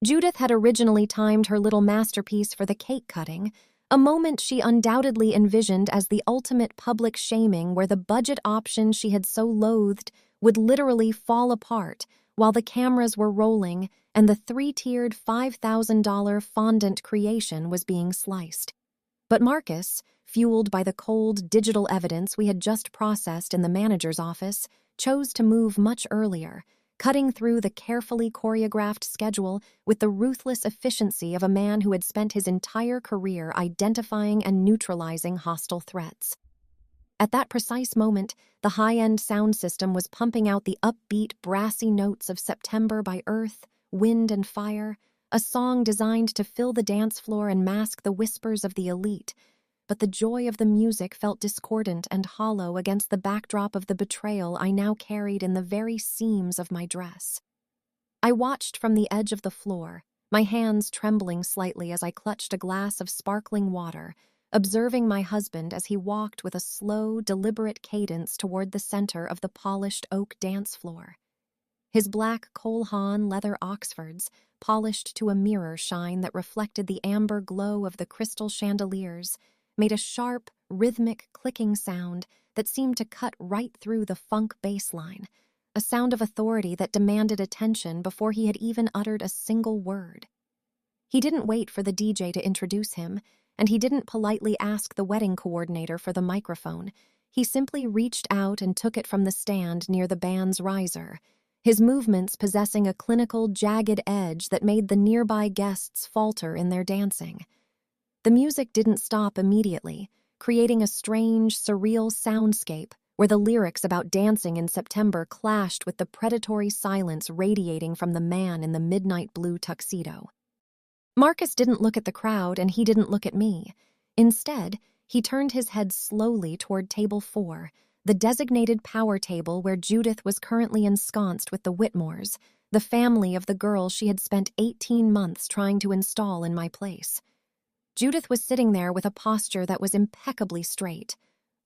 Judith had originally timed her little masterpiece for the cake cutting, a moment she undoubtedly envisioned as the ultimate public shaming where the budget option she had so loathed would literally fall apart while the cameras were rolling and the three-tiered $5,000 fondant creation was being sliced. But Marcus, fueled by the cold digital evidence we had just processed in the manager's office, chose to move much earlier, cutting through the carefully choreographed schedule with the ruthless efficiency of a man who had spent his entire career identifying and neutralizing hostile threats. At that precise moment, the high-end sound system was pumping out the upbeat, brassy notes of September by Earth, Wind, and Fire, a song designed to fill the dance floor and mask the whispers of the elite. But the joy of the music felt discordant and hollow against the backdrop of the betrayal I now carried in the very seams of my dress. I watched from the edge of the floor, my hands trembling slightly as I clutched a glass of sparkling water, observing my husband as he walked with a slow, deliberate cadence toward the center of the polished oak dance floor. His black Cole Haan leather Oxfords, polished to a mirror shine that reflected the amber glow of the crystal chandeliers, made a sharp, rhythmic clicking sound that seemed to cut right through the funk bass line, a sound of authority that demanded attention before he had even uttered a single word. He didn't wait for the DJ to introduce him, and he didn't politely ask the wedding coordinator for the microphone. He simply reached out and took it from the stand near the band's riser, his movements possessing a clinical, jagged edge that made the nearby guests falter in their dancing. The music didn't stop immediately, creating a strange, surreal soundscape where the lyrics about dancing in September clashed with the predatory silence radiating from the man in the midnight blue tuxedo. Marcus didn't look at the crowd and he didn't look at me. Instead, he turned his head slowly toward table 4, the designated power table where Judith was currently ensconced with the Whitmores, the family of the girl she had spent 18 months trying to install in my place. Judith was sitting there with a posture that was impeccably straight,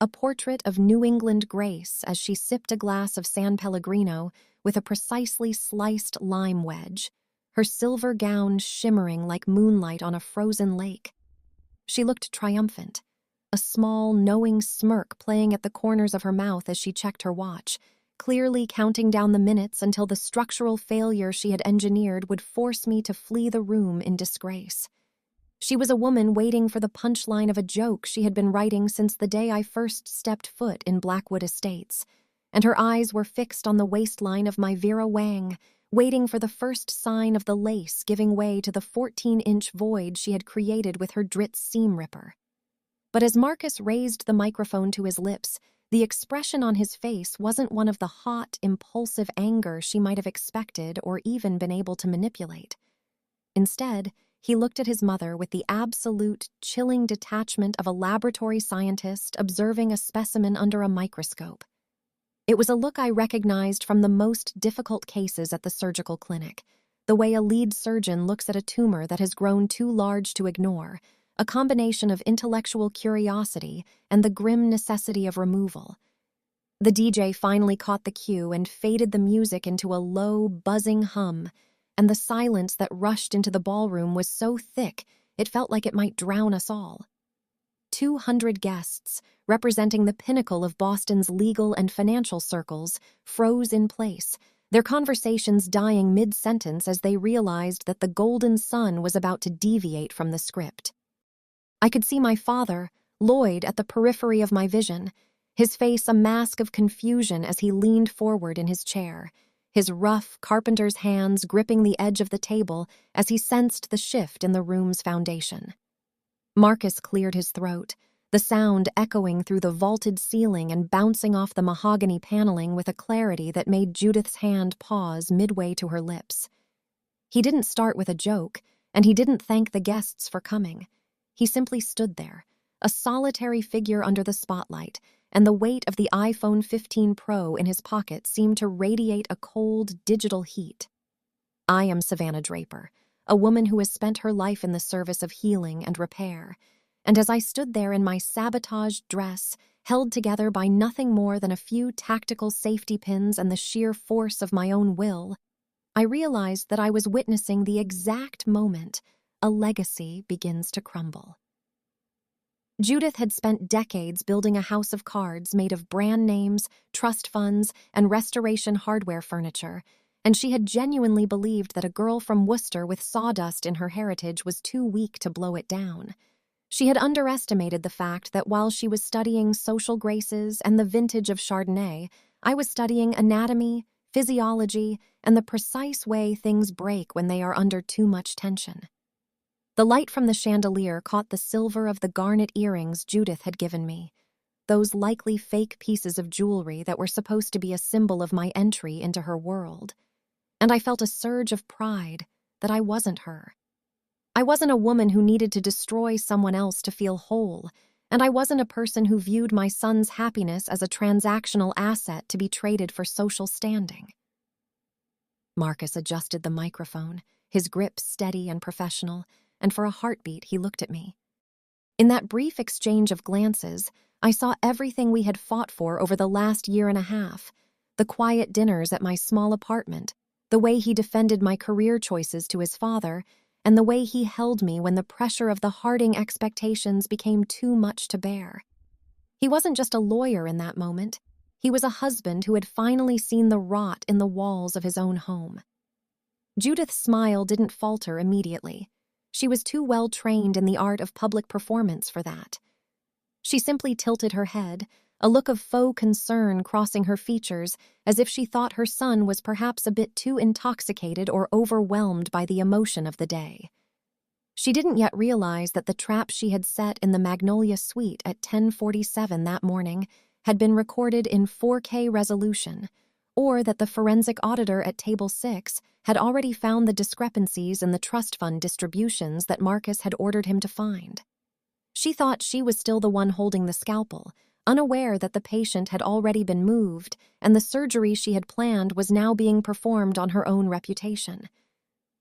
a portrait of New England grace as she sipped a glass of San Pellegrino with a precisely sliced lime wedge, her silver gown shimmering like moonlight on a frozen lake. She looked triumphant, a small, knowing smirk playing at the corners of her mouth as she checked her watch, clearly counting down the minutes until the structural failure she had engineered would force me to flee the room in disgrace. She was a woman waiting for the punchline of a joke she had been writing since the day I first stepped foot in Blackwood Estates, and her eyes were fixed on the waistline of my Vera Wang, waiting for the first sign of the lace giving way to the 14-inch void she had created with her Dritz seam ripper. But as Marcus raised the microphone to his lips, the expression on his face wasn't one of the hot, impulsive anger she might have expected or even been able to manipulate. Instead, he looked at his mother with the absolute, chilling detachment of a laboratory scientist observing a specimen under a microscope. It was a look I recognized from the most difficult cases at the surgical clinic, the way a lead surgeon looks at a tumor that has grown too large to ignore, a combination of intellectual curiosity and the grim necessity of removal. The DJ finally caught the cue and faded the music into a low, buzzing hum, and the silence that rushed into the ballroom was so thick it felt like it might drown us all. 200 guests, representing the pinnacle of Boston's legal and financial circles, froze in place, their conversations dying mid-sentence as they realized that the golden sun was about to deviate from the script. I could see my father, Lloyd, at the periphery of my vision, his face a mask of confusion as he leaned forward in his chair, his rough, carpenter's hands gripping the edge of the table as he sensed the shift in the room's foundation. Marcus cleared his throat, the sound echoing through the vaulted ceiling and bouncing off the mahogany paneling with a clarity that made Judith's hand pause midway to her lips. He didn't start with a joke, and he didn't thank the guests for coming. He simply stood there, a solitary figure under the spotlight, and the weight of the iPhone 15 Pro in his pocket seemed to radiate a cold, digital heat. I am Savannah Draper, a woman who has spent her life in the service of healing and repair, and as I stood there in my sabotage dress, held together by nothing more than a few tactical safety pins and the sheer force of my own will, I realized that I was witnessing the exact moment a legacy begins to crumble. Judith had spent decades building a house of cards made of brand names, trust funds, and restoration hardware furniture, and she had genuinely believed that a girl from Worcester with sawdust in her heritage was too weak to blow it down. She had underestimated the fact that while she was studying social graces and the vintage of Chardonnay, I was studying anatomy, physiology, and the precise way things break when they are under too much tension. The light from the chandelier caught the silver of the garnet earrings Judith had given me, those likely fake pieces of jewelry that were supposed to be a symbol of my entry into her world. And I felt a surge of pride that I wasn't her. I wasn't a woman who needed to destroy someone else to feel whole, and I wasn't a person who viewed my son's happiness as a transactional asset to be traded for social standing. Marcus adjusted the microphone, his grip steady and professional, and for a heartbeat he looked at me. In that brief exchange of glances, I saw everything we had fought for over the last year and a half, the quiet dinners at my small apartment, the way he defended my career choices to his father, and the way he held me when the pressure of the Harding expectations became too much to bear. He wasn't just a lawyer in that moment. He was a husband who had finally seen the rot in the walls of his own home. Judith's smile didn't falter immediately. She was too well trained in the art of public performance for that. She simply tilted her head, a look of faux concern crossing her features, as if she thought her son was perhaps a bit too intoxicated or overwhelmed by the emotion of the day. She didn't yet realize that the trap she had set in the Magnolia Suite at 10:47 that morning had been recorded in 4K resolution, or that the forensic auditor at Table 6 had already found the discrepancies in the trust fund distributions that Marcus had ordered him to find. She thought she was still the one holding the scalpel, unaware that the patient had already been moved and the surgery she had planned was now being performed on her own reputation.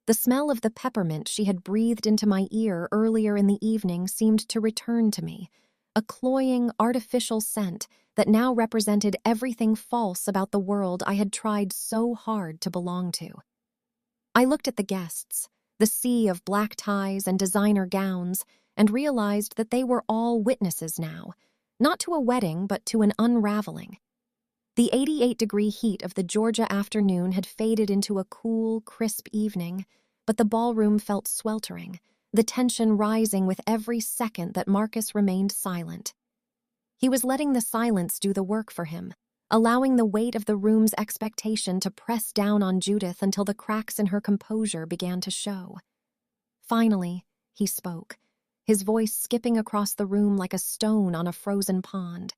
The smell of the peppermint she had breathed into my ear earlier in the evening seemed to return to me, a cloying, artificial scent that now represented everything false about the world I had tried so hard to belong to. I looked at the guests, the sea of black ties and designer gowns, and realized that they were all witnesses now, not to a wedding but to an unraveling. The 88-degree heat of the Georgia afternoon had faded into a cool, crisp evening, but the ballroom felt sweltering, the tension rising with every second that Marcus remained silent. He was letting the silence do the work for him, allowing the weight of the room's expectation to press down on Judith until the cracks in her composure began to show. Finally, he spoke, his voice skipping across the room like a stone on a frozen pond.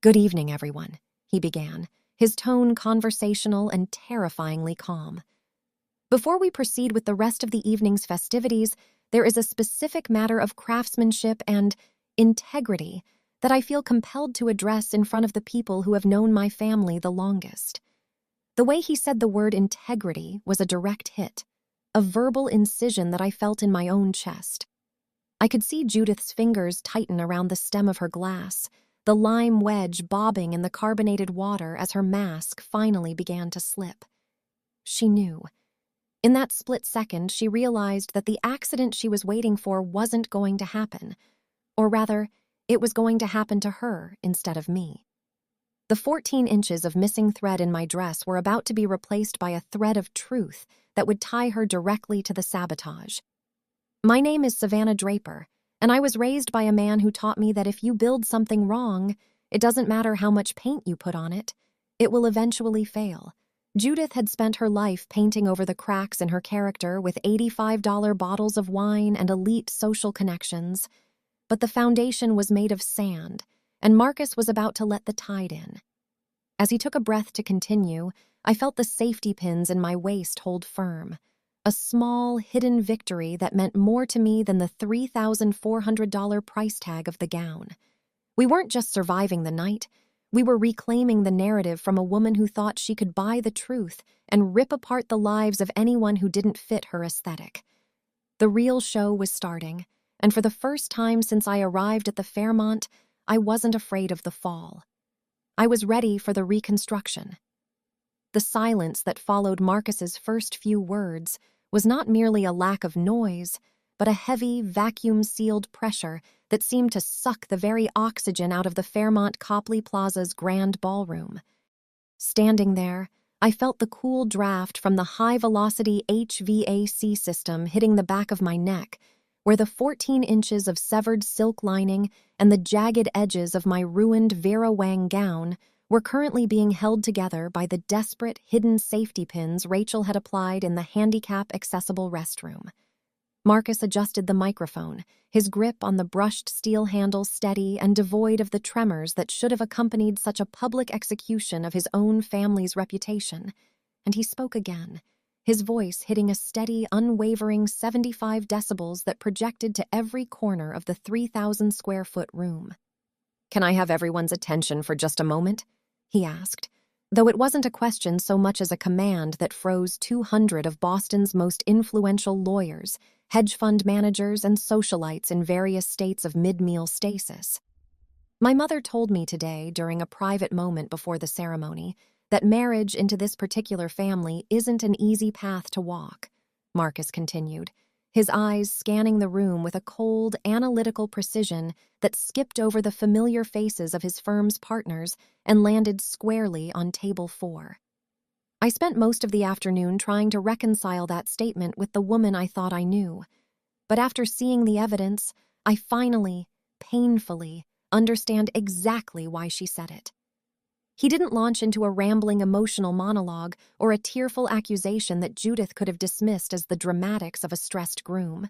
"Good evening, everyone," he began, his tone conversational and terrifyingly calm. "Before we proceed with the rest of the evening's festivities, there is a specific matter of craftsmanship and integrity that I feel compelled to address in front of the people who have known my family the longest." The way he said the word integrity was a direct hit, a verbal incision that I felt in my own chest. I could see Judith's fingers tighten around the stem of her glass, the lime wedge bobbing in the carbonated water as her mask finally began to slip. She knew. In that split second, she realized that the accident she was waiting for wasn't going to happen, or rather, it was going to happen to her instead of me. The 14 inches of missing thread in my dress were about to be replaced by a thread of truth that would tie her directly to the sabotage. My name is Savannah Draper, and I was raised by a man who taught me that if you build something wrong, it doesn't matter how much paint you put on it, it will eventually fail. Judith had spent her life painting over the cracks in her character with $85 bottles of wine and elite social connections, but the foundation was made of sand, and Marcus was about to let the tide in. As he took a breath to continue, I felt the safety pins in my waist hold firm, a small, hidden victory that meant more to me than the $3,400 price tag of the gown. We weren't just surviving the night, we were reclaiming the narrative from a woman who thought she could buy the truth and rip apart the lives of anyone who didn't fit her aesthetic. The real show was starting, and for the first time since I arrived at the Fairmont, I wasn't afraid of the fall. I was ready for the reconstruction. The silence that followed Marcus's first few words was not merely a lack of noise, but a heavy, vacuum-sealed pressure that seemed to suck the very oxygen out of the Fairmont Copley Plaza's grand ballroom. Standing there, I felt the cool draft from the high-velocity HVAC system hitting the back of my neck, where the 14 inches of severed silk lining and the jagged edges of my ruined Vera Wang gown were currently being held together by the desperate, hidden safety pins Rachel had applied in the handicap-accessible restroom. Marcus adjusted the microphone, his grip on the brushed steel handle steady and devoid of the tremors that should have accompanied such a public execution of his own family's reputation, and he spoke again, his voice hitting a steady, unwavering 75 decibels that projected to every corner of the 3,000-square-foot room. "Can I have everyone's attention for just a moment?" he asked, though it wasn't a question so much as a command that froze 200 of Boston's most influential lawyers, hedge fund managers, and socialites in various states of mid-meal stasis. My mother told me today, during a private moment before the ceremony, that marriage into this particular family isn't an easy path to walk, Marcus continued, his eyes scanning the room with a cold, analytical precision that skipped over the familiar faces of his firm's partners and landed squarely on table 4. I spent most of the afternoon trying to reconcile that statement with the woman I thought I knew. But after seeing the evidence, I finally, painfully, understand exactly why she said it. He didn't launch into a rambling emotional monologue or a tearful accusation that Judith could have dismissed as the dramatics of a stressed groom.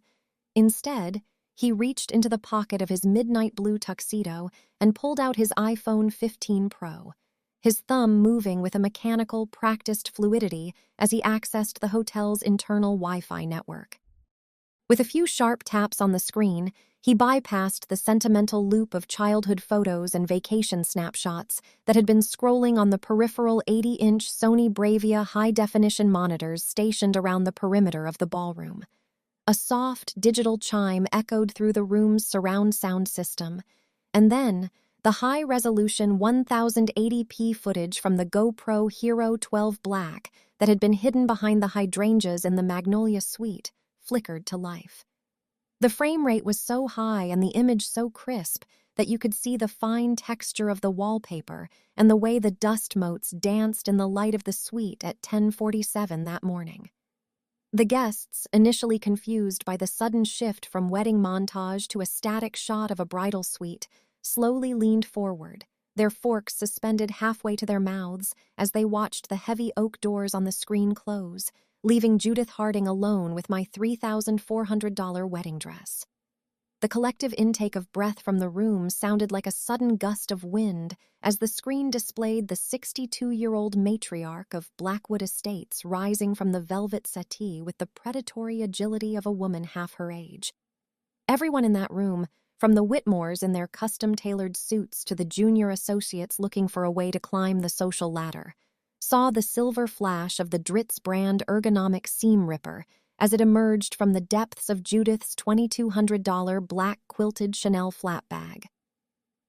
Instead, he reached into the pocket of his midnight blue tuxedo and pulled out his iPhone 15 Pro, his thumb moving with a mechanical, practiced fluidity as he accessed the hotel's internal Wi-Fi network. With a few sharp taps on the screen, he bypassed the sentimental loop of childhood photos and vacation snapshots that had been scrolling on the peripheral 80-inch Sony Bravia high-definition monitors stationed around the perimeter of the ballroom. A soft, digital chime echoed through the room's surround sound system, and then the high-resolution 1080p footage from the GoPro Hero 12 Black that had been hidden behind the hydrangeas in the Magnolia Suite flickered to life. The frame rate was so high and the image so crisp that you could see the fine texture of the wallpaper and the way the dust motes danced in the light of the suite at 10:47 that morning. The guests, initially confused by the sudden shift from wedding montage to a static shot of a bridal suite, slowly leaned forward, their forks suspended halfway to their mouths as they watched the heavy oak doors on the screen close, leaving Judith Harding alone with my $3,400 wedding dress. The collective intake of breath from the room sounded like a sudden gust of wind as the screen displayed the 62-year-old matriarch of Blackwood Estates rising from the velvet settee with the predatory agility of a woman half her age. Everyone in that room, from the Whitmores in their custom-tailored suits to the junior associates looking for a way to climb the social ladder, saw the silver flash of the Dritz brand ergonomic seam ripper as it emerged from the depths of Judith's $2,200 black quilted Chanel flat bag.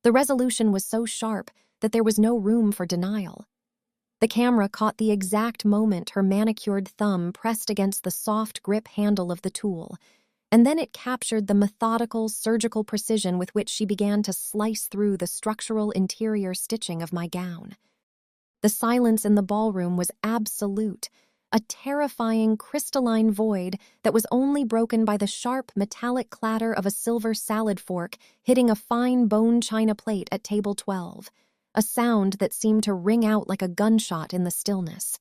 The resolution was so sharp that there was no room for denial. The camera caught the exact moment her manicured thumb pressed against the soft grip handle of the tool, and then it captured the methodical, surgical precision with which she began to slice through the structural interior stitching of my gown. The silence in the ballroom was absolute, a terrifying crystalline void that was only broken by the sharp metallic clatter of a silver salad fork hitting a fine bone china plate at table 12, a sound that seemed to ring out like a gunshot in the stillness.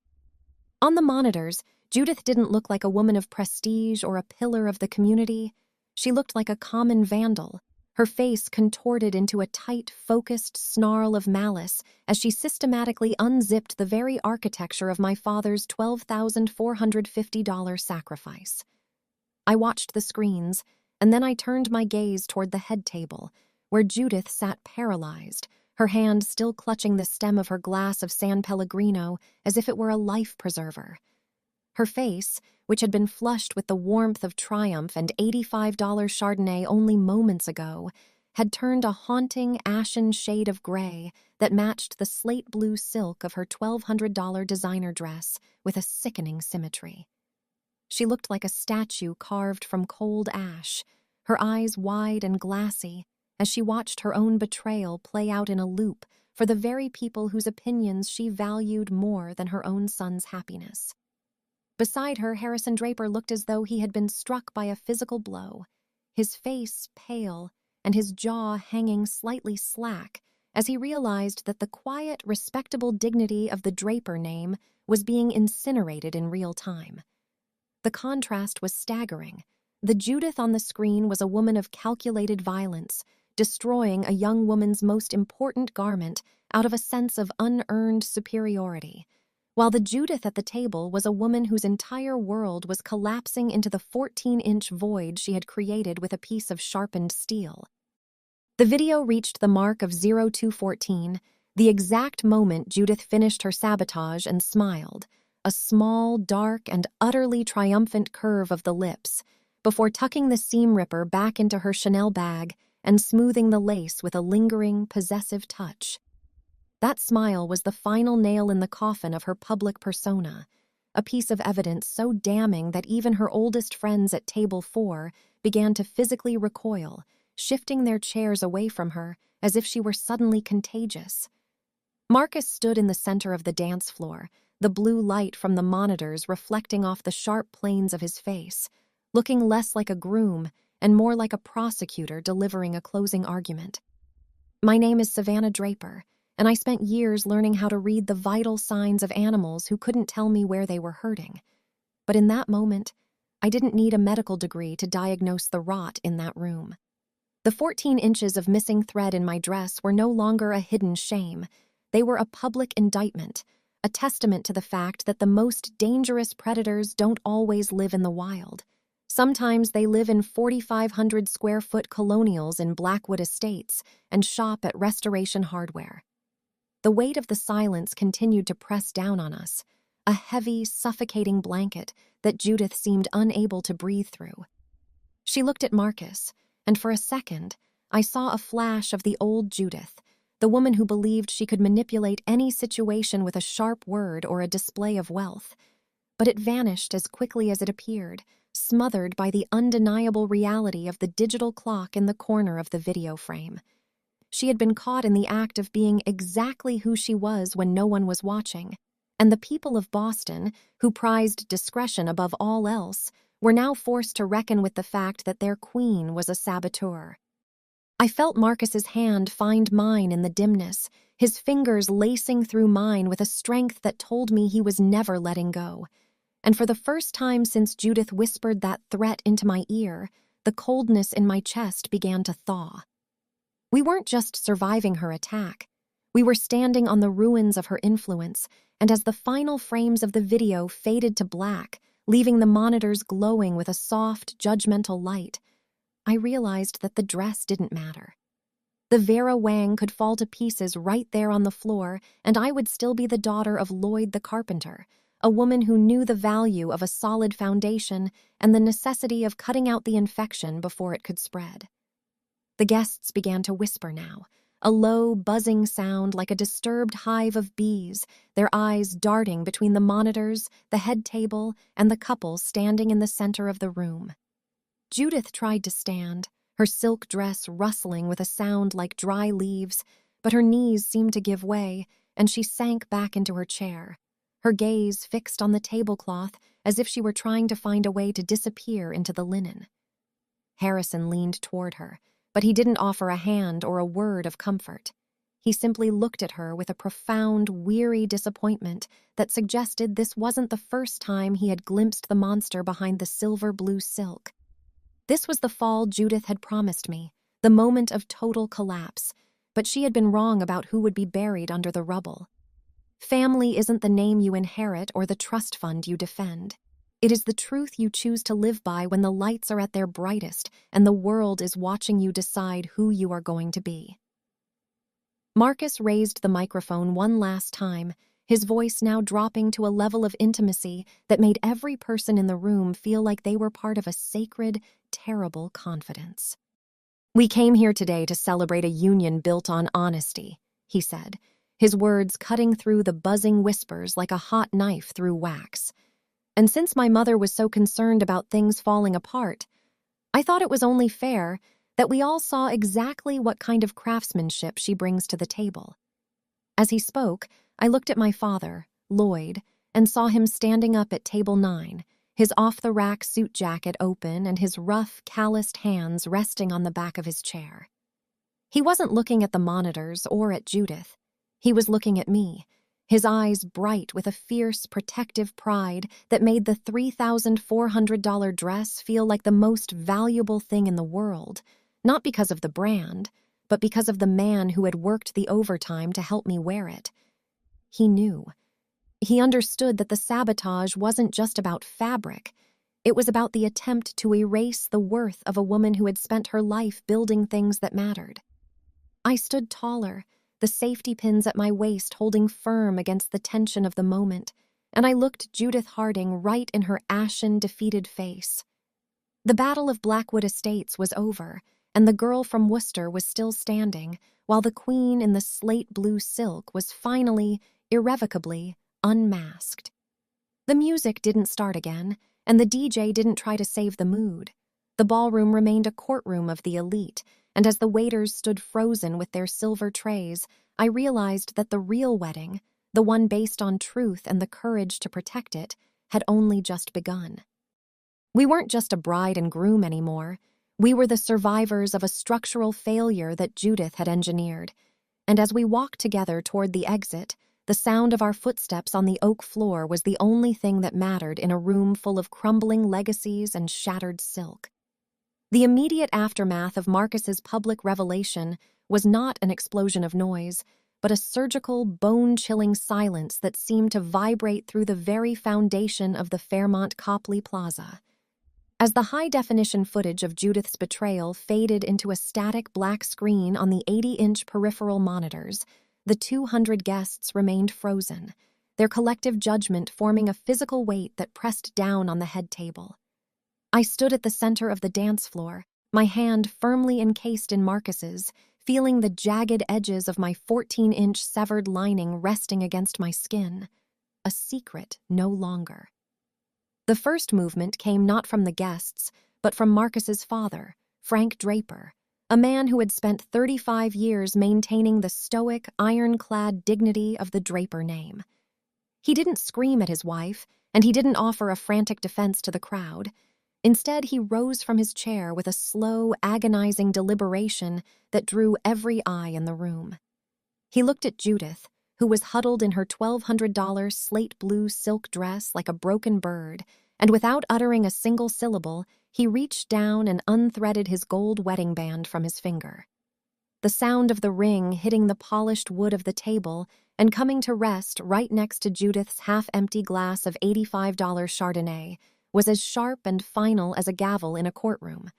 On the monitors, Judith didn't look like a woman of prestige or a pillar of the community. She looked like a common vandal, her face contorted into a tight, focused snarl of malice as she systematically unzipped the very architecture of my father's $12,450 sacrifice. I watched the screens, and then I turned my gaze toward the head table, where Judith sat paralyzed, her hand still clutching the stem of her glass of San Pellegrino as if it were a life preserver. Her face, which had been flushed with the warmth of triumph and $85 Chardonnay only moments ago, had turned a haunting, ashen shade of gray that matched the slate blue silk of her $1,200 designer dress with a sickening symmetry. She looked like a statue carved from cold ash, her eyes wide and glassy, as she watched her own betrayal play out in a loop for the very people whose opinions she valued more than her own son's happiness. Beside her, Harrison Draper looked as though he had been struck by a physical blow, his face pale and his jaw hanging slightly slack as he realized that the quiet, respectable dignity of the Draper name was being incinerated in real time. The contrast was staggering. The Judith on the screen was a woman of calculated violence, destroying a young woman's most important garment out of a sense of unearned superiority, while the Judith at the table was a woman whose entire world was collapsing into the 14-inch void she had created with a piece of sharpened steel. The video reached the mark of 0214, the exact moment Judith finished her sabotage and smiled, a small, dark, and utterly triumphant curve of the lips, before tucking the seam ripper back into her Chanel bag and smoothing the lace with a lingering, possessive touch. That smile was the final nail in the coffin of her public persona, a piece of evidence so damning that even her oldest friends at table 4 began to physically recoil, shifting their chairs away from her as if she were suddenly contagious. Marcus stood in the center of the dance floor, the blue light from the monitors reflecting off the sharp planes of his face, looking less like a groom and more like a prosecutor delivering a closing argument. My name is Savannah Draper, and I spent years learning how to read the vital signs of animals who couldn't tell me where they were hurting. But in that moment, I didn't need a medical degree to diagnose the rot in that room. The 14 inches of missing thread in my dress were no longer a hidden shame. They were a public indictment, a testament to the fact that the most dangerous predators don't always live in the wild. Sometimes they live in 4,500 square foot colonials in Blackwood Estates and shop at Restoration Hardware. The weight of the silence continued to press down on us, a heavy, suffocating blanket that Judith seemed unable to breathe through. She looked at Marcus, and for a second, I saw a flash of the old Judith, the woman who believed she could manipulate any situation with a sharp word or a display of wealth. But it vanished as quickly as it appeared, smothered by the undeniable reality of the digital clock in the corner of the video frame. She had been caught in the act of being exactly who she was when no one was watching, and the people of Boston, who prized discretion above all else, were now forced to reckon with the fact that their queen was a saboteur. I felt Marcus's hand find mine in the dimness, his fingers lacing through mine with a strength that told me he was never letting go. And for the first time since Judith whispered that threat into my ear, the coldness in my chest began to thaw. We weren't just surviving her attack. We were standing on the ruins of her influence, and as the final frames of the video faded to black, leaving the monitors glowing with a soft, judgmental light, I realized that the dress didn't matter. The Vera Wang could fall to pieces right there on the floor, and I would still be the daughter of Lloyd the carpenter, a woman who knew the value of a solid foundation and the necessity of cutting out the infection before it could spread. The guests began to whisper now, a low, buzzing sound like a disturbed hive of bees, their eyes darting between the monitors, the head table, and the couple standing in the center of the room. Judith tried to stand, her silk dress rustling with a sound like dry leaves, but her knees seemed to give way, and she sank back into her chair, her gaze fixed on the tablecloth as if she were trying to find a way to disappear into the linen. Harrison leaned toward her, but he didn't offer a hand or a word of comfort. He simply looked at her with a profound, weary disappointment that suggested this wasn't the first time he had glimpsed the monster behind the silver-blue silk. This was the fall Judith had promised me, the moment of total collapse, but she had been wrong about who would be buried under the rubble. Family isn't the name you inherit or the trust fund you defend. It is the truth you choose to live by when the lights are at their brightest and the world is watching you decide who you are going to be. Marcus raised the microphone one last time, his voice now dropping to a level of intimacy that made every person in the room feel like they were part of a sacred, terrible confidence. "We came here today to celebrate a union built on honesty," he said, his words cutting through the buzzing whispers like a hot knife through wax. "And since my mother was so concerned about things falling apart, I thought it was only fair that we all saw exactly what kind of craftsmanship she brings to the table." As he spoke, I looked at my father, Lloyd, and saw him standing up at table 9, his off-the-rack suit jacket open and his rough, calloused hands resting on the back of his chair. He wasn't looking at the monitors or at Judith. He was looking at me, his eyes bright with a fierce, protective pride that made the $3,400 dress feel like the most valuable thing in the world, not because of the brand, but because of the man who had worked the overtime to help me wear it. He knew. He understood that the sabotage wasn't just about fabric. It was about the attempt to erase the worth of a woman who had spent her life building things that mattered. I stood taller, the safety pins at my waist holding firm against the tension of the moment, and I looked Judith Harding right in her ashen, defeated face. The Battle of Blackwood Estates was over, and the girl from Worcester was still standing, while the queen in the slate-blue silk was finally, irrevocably, unmasked. The music didn't start again, and the DJ didn't try to save the mood. The ballroom remained a courtroom of the elite, and as the waiters stood frozen with their silver trays, I realized that the real wedding, the one based on truth and the courage to protect it, had only just begun. We weren't just a bride and groom anymore. We were the survivors of a structural failure that Judith had engineered, and as we walked together toward the exit, the sound of our footsteps on the oak floor was the only thing that mattered in a room full of crumbling legacies and shattered silk. The immediate aftermath of Marcus's public revelation was not an explosion of noise, but a surgical, bone-chilling silence that seemed to vibrate through the very foundation of the Fairmont Copley Plaza. As the high-definition footage of Judith's betrayal faded into a static black screen on the 80-inch peripheral monitors, the 200 guests remained frozen, their collective judgment forming a physical weight that pressed down on the head table. I stood at the center of the dance floor, my hand firmly encased in Marcus's, feeling the jagged edges of my 14-inch severed lining resting against my skin. A secret no longer. The first movement came not from the guests, but from Marcus's father, Frank Draper, a man who had spent 35 years maintaining the stoic, ironclad dignity of the Draper name. He didn't scream at his wife, and he didn't offer a frantic defense to the crowd. Instead, he rose from his chair with a slow, agonizing deliberation that drew every eye in the room. He looked at Judith, who was huddled in her $1,200 slate-blue silk dress like a broken bird, and without uttering a single syllable, he reached down and unthreaded his gold wedding band from his finger. The sound of the ring hitting the polished wood of the table and coming to rest right next to Judith's half-empty glass of $85 Chardonnay was as sharp and final as a gavel in a courtroom.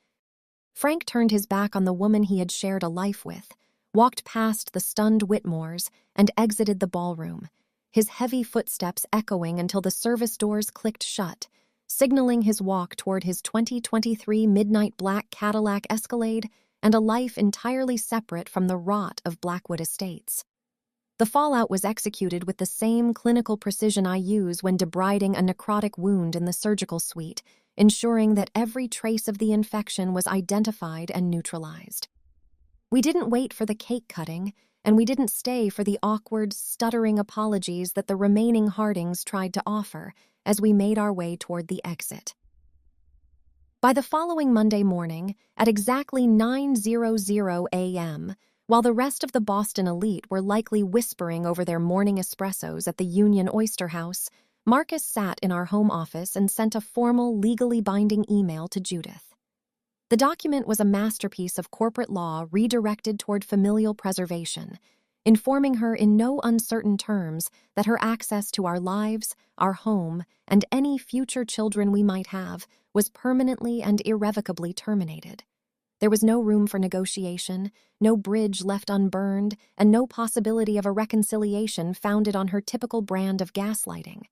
Frank turned his back on the woman he had shared a life with, walked past the stunned Whitmores, and exited the ballroom, his heavy footsteps echoing until the service doors clicked shut, signaling his walk toward his 2023 midnight black Cadillac Escalade and a life entirely separate from the rot of Blackwood Estates. The fallout was executed with the same clinical precision I use when debriding a necrotic wound in the surgical suite, ensuring that every trace of the infection was identified and neutralized. We didn't wait for the cake cutting, and we didn't stay for the awkward, stuttering apologies that the remaining Hardings tried to offer as we made our way toward the exit. By the following Monday morning, at exactly 9:00 a.m., While the rest of the Boston elite were likely whispering over their morning espressos at the Union Oyster House, Marcus sat in our home office and sent a formal, legally binding email to Judith. The document was a masterpiece of corporate law redirected toward familial preservation, informing her in no uncertain terms that her access to our lives, our home, and any future children we might have was permanently and irrevocably terminated. There was no room for negotiation, no bridge left unburned, and no possibility of a reconciliation founded on her typical brand of gaslighting.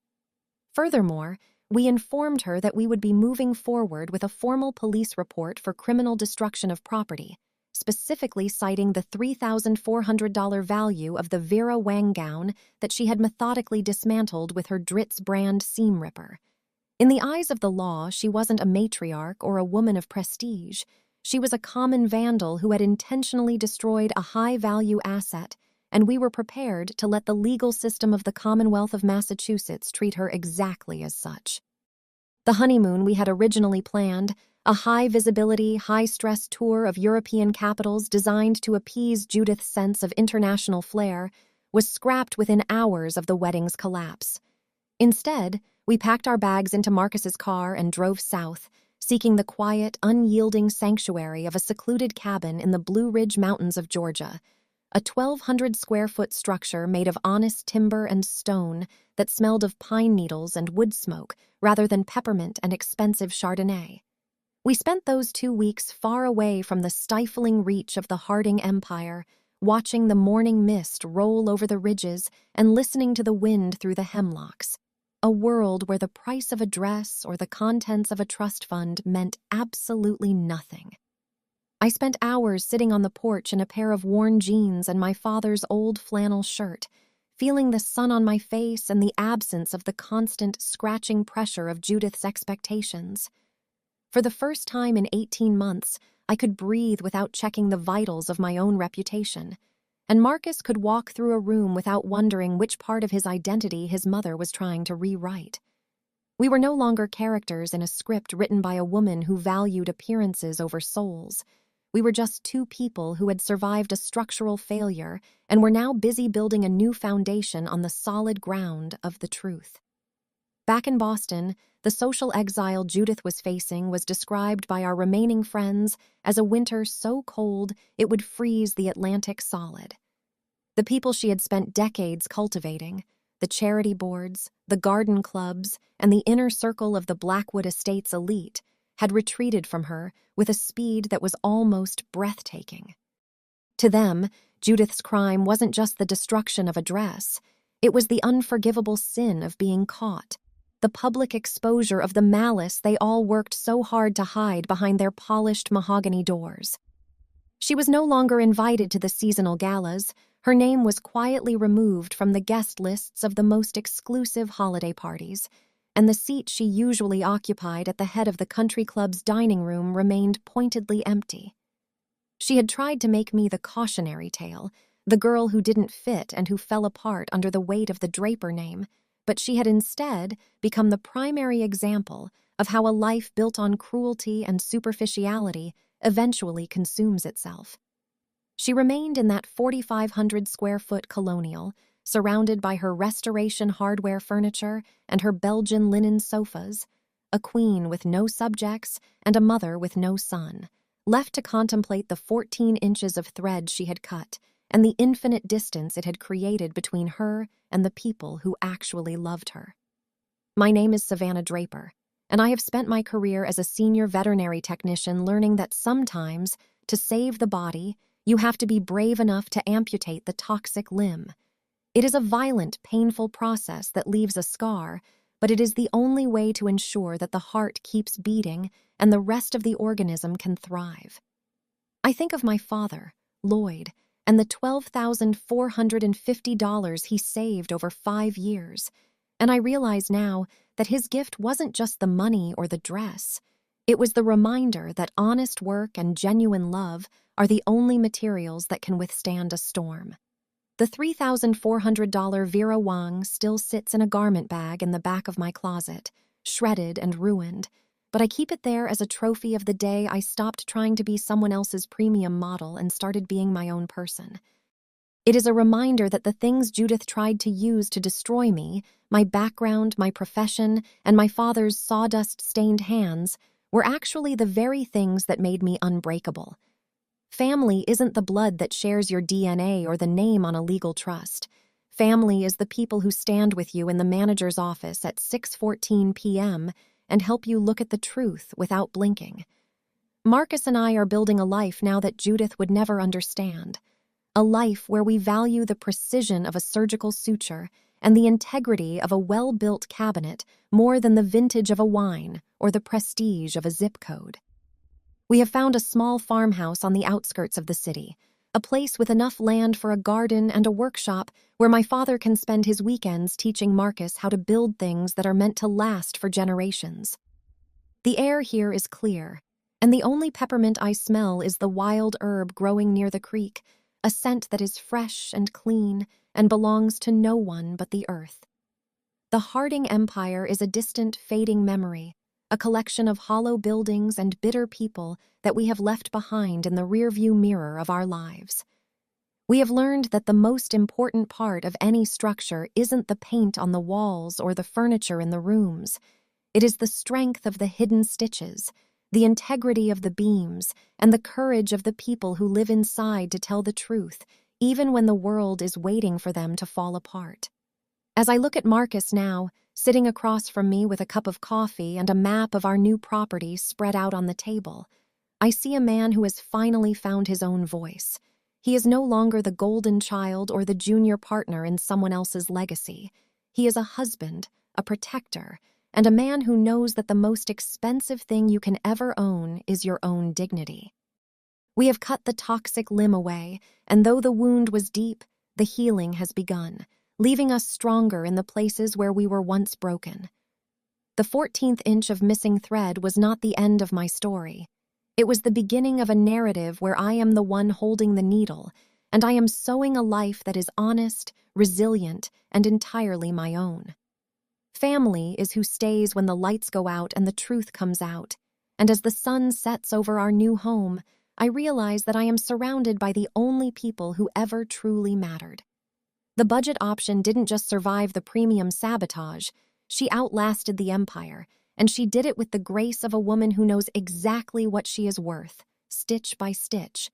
Furthermore, we informed her that we would be moving forward with a formal police report for criminal destruction of property, specifically citing the $3,400 value of the Vera Wang gown that she had methodically dismantled with her Dritz brand seam ripper. In the eyes of the law, she wasn't a matriarch or a woman of prestige. She was a common vandal who had intentionally destroyed a high-value asset, and we were prepared to let the legal system of the Commonwealth of Massachusetts treat her exactly as such. The honeymoon we had originally planned, a high-visibility, high-stress tour of European capitals designed to appease Judith's sense of international flair, was scrapped within hours of the wedding's collapse. Instead, we packed our bags into Marcus's car and drove south, seeking the quiet, unyielding sanctuary of a secluded cabin in the Blue Ridge Mountains of Georgia, a 1,200-square-foot structure made of honest timber and stone that smelled of pine needles and wood smoke rather than peppermint and expensive Chardonnay. We spent those 2 weeks far away from the stifling reach of the Harding Empire, watching the morning mist roll over the ridges and listening to the wind through the hemlocks. A world where the price of a dress or the contents of a trust fund meant absolutely nothing. I spent hours sitting on the porch in a pair of worn jeans and my father's old flannel shirt, feeling the sun on my face and the absence of the constant scratching pressure of Judith's expectations. For the first time in 18 months, I could breathe without checking the vitals of my own reputation, and Marcus could walk through a room without wondering which part of his identity his mother was trying to rewrite. We were no longer characters in a script written by a woman who valued appearances over souls. We were just two people who had survived a structural failure and were now busy building a new foundation on the solid ground of the truth. Back in Boston, the social exile Judith was facing was described by our remaining friends as a winter so cold it would freeze the Atlantic solid. The people she had spent decades cultivating, the charity boards, the garden clubs, and the inner circle of the Blackwood Estates elite, had retreated from her with a speed that was almost breathtaking. To them, Judith's crime wasn't just the destruction of a dress, it was the unforgivable sin of being caught, the public exposure of the malice they all worked so hard to hide behind their polished mahogany doors. She was no longer invited to the seasonal galas. Her name was quietly removed from the guest lists of the most exclusive holiday parties, and the seat she usually occupied at the head of the country club's dining room remained pointedly empty. She had tried to make me the cautionary tale, the girl who didn't fit and who fell apart under the weight of the Draper name, but she had instead become the primary example of how a life built on cruelty and superficiality eventually consumes itself. She remained in that 4,500-square-foot colonial, surrounded by her restoration hardware furniture and her Belgian linen sofas, a queen with no subjects and a mother with no son, left to contemplate the 14 inches of thread she had cut and the infinite distance it had created between her and the people who actually loved her. My name is Savannah Draper, and I have spent my career as a senior veterinary technician learning that sometimes, to save the body, you have to be brave enough to amputate the toxic limb. It is a violent, painful process that leaves a scar, but it is the only way to ensure that the heart keeps beating and the rest of the organism can thrive. I think of my father, Lloyd, and the $12,450 he saved over 5 years, and I realize now that his gift wasn't just the money or the dress. It was the reminder that honest work and genuine love are the only materials that can withstand a storm. The $3,400 Vera Wang still sits in a garment bag in the back of my closet, shredded and ruined, but I keep it there as a trophy of the day I stopped trying to be someone else's premium model and started being my own person. It is a reminder that the things Judith tried to use to destroy me, my background, my profession, and my father's sawdust-stained hands, were actually the very things that made me unbreakable. Family isn't the blood that shares your DNA or the name on a legal trust. Family is the people who stand with you in the manager's office at 6:14 p.m. and help you look at the truth without blinking. Marcus and I are building a life now that Judith would never understand. A life where we value the precision of a surgical suture and the integrity of a well-built cabinet more than the vintage of a wine or the prestige of a zip code. We have found a small farmhouse on the outskirts of the city, a place with enough land for a garden and a workshop where my father can spend his weekends teaching Marcus how to build things that are meant to last for generations. The air here is clear, and the only peppermint I smell is the wild herb growing near the creek, a scent that is fresh and clean and belongs to no one but the earth. The Harding Empire is a distant, fading memory, a collection of hollow buildings and bitter people that we have left behind in the rearview mirror of our lives. We have learned that the most important part of any structure isn't the paint on the walls or the furniture in the rooms. It is the strength of the hidden stitches, the integrity of the beams, and the courage of the people who live inside to tell the truth, even when the world is waiting for them to fall apart. As I look at Marcus now, sitting across from me with a cup of coffee and a map of our new property spread out on the table, I see a man who has finally found his own voice. He is no longer the golden child or the junior partner in someone else's legacy. He is a husband, a protector, and a man who knows that the most expensive thing you can ever own is your own dignity. We have cut the toxic limb away, and though the wound was deep, the healing has begun, leaving us stronger in the places where we were once broken. The 14th inch of missing thread was not the end of my story. It was the beginning of a narrative where I am the one holding the needle, and I am sewing a life that is honest, resilient, and entirely my own. Family is who stays when the lights go out and the truth comes out, and as the sun sets over our new home, I realize that I am surrounded by the only people who ever truly mattered. The budget option didn't just survive the premium sabotage, she outlasted the empire, and she did it with the grace of a woman who knows exactly what she is worth, stitch by stitch.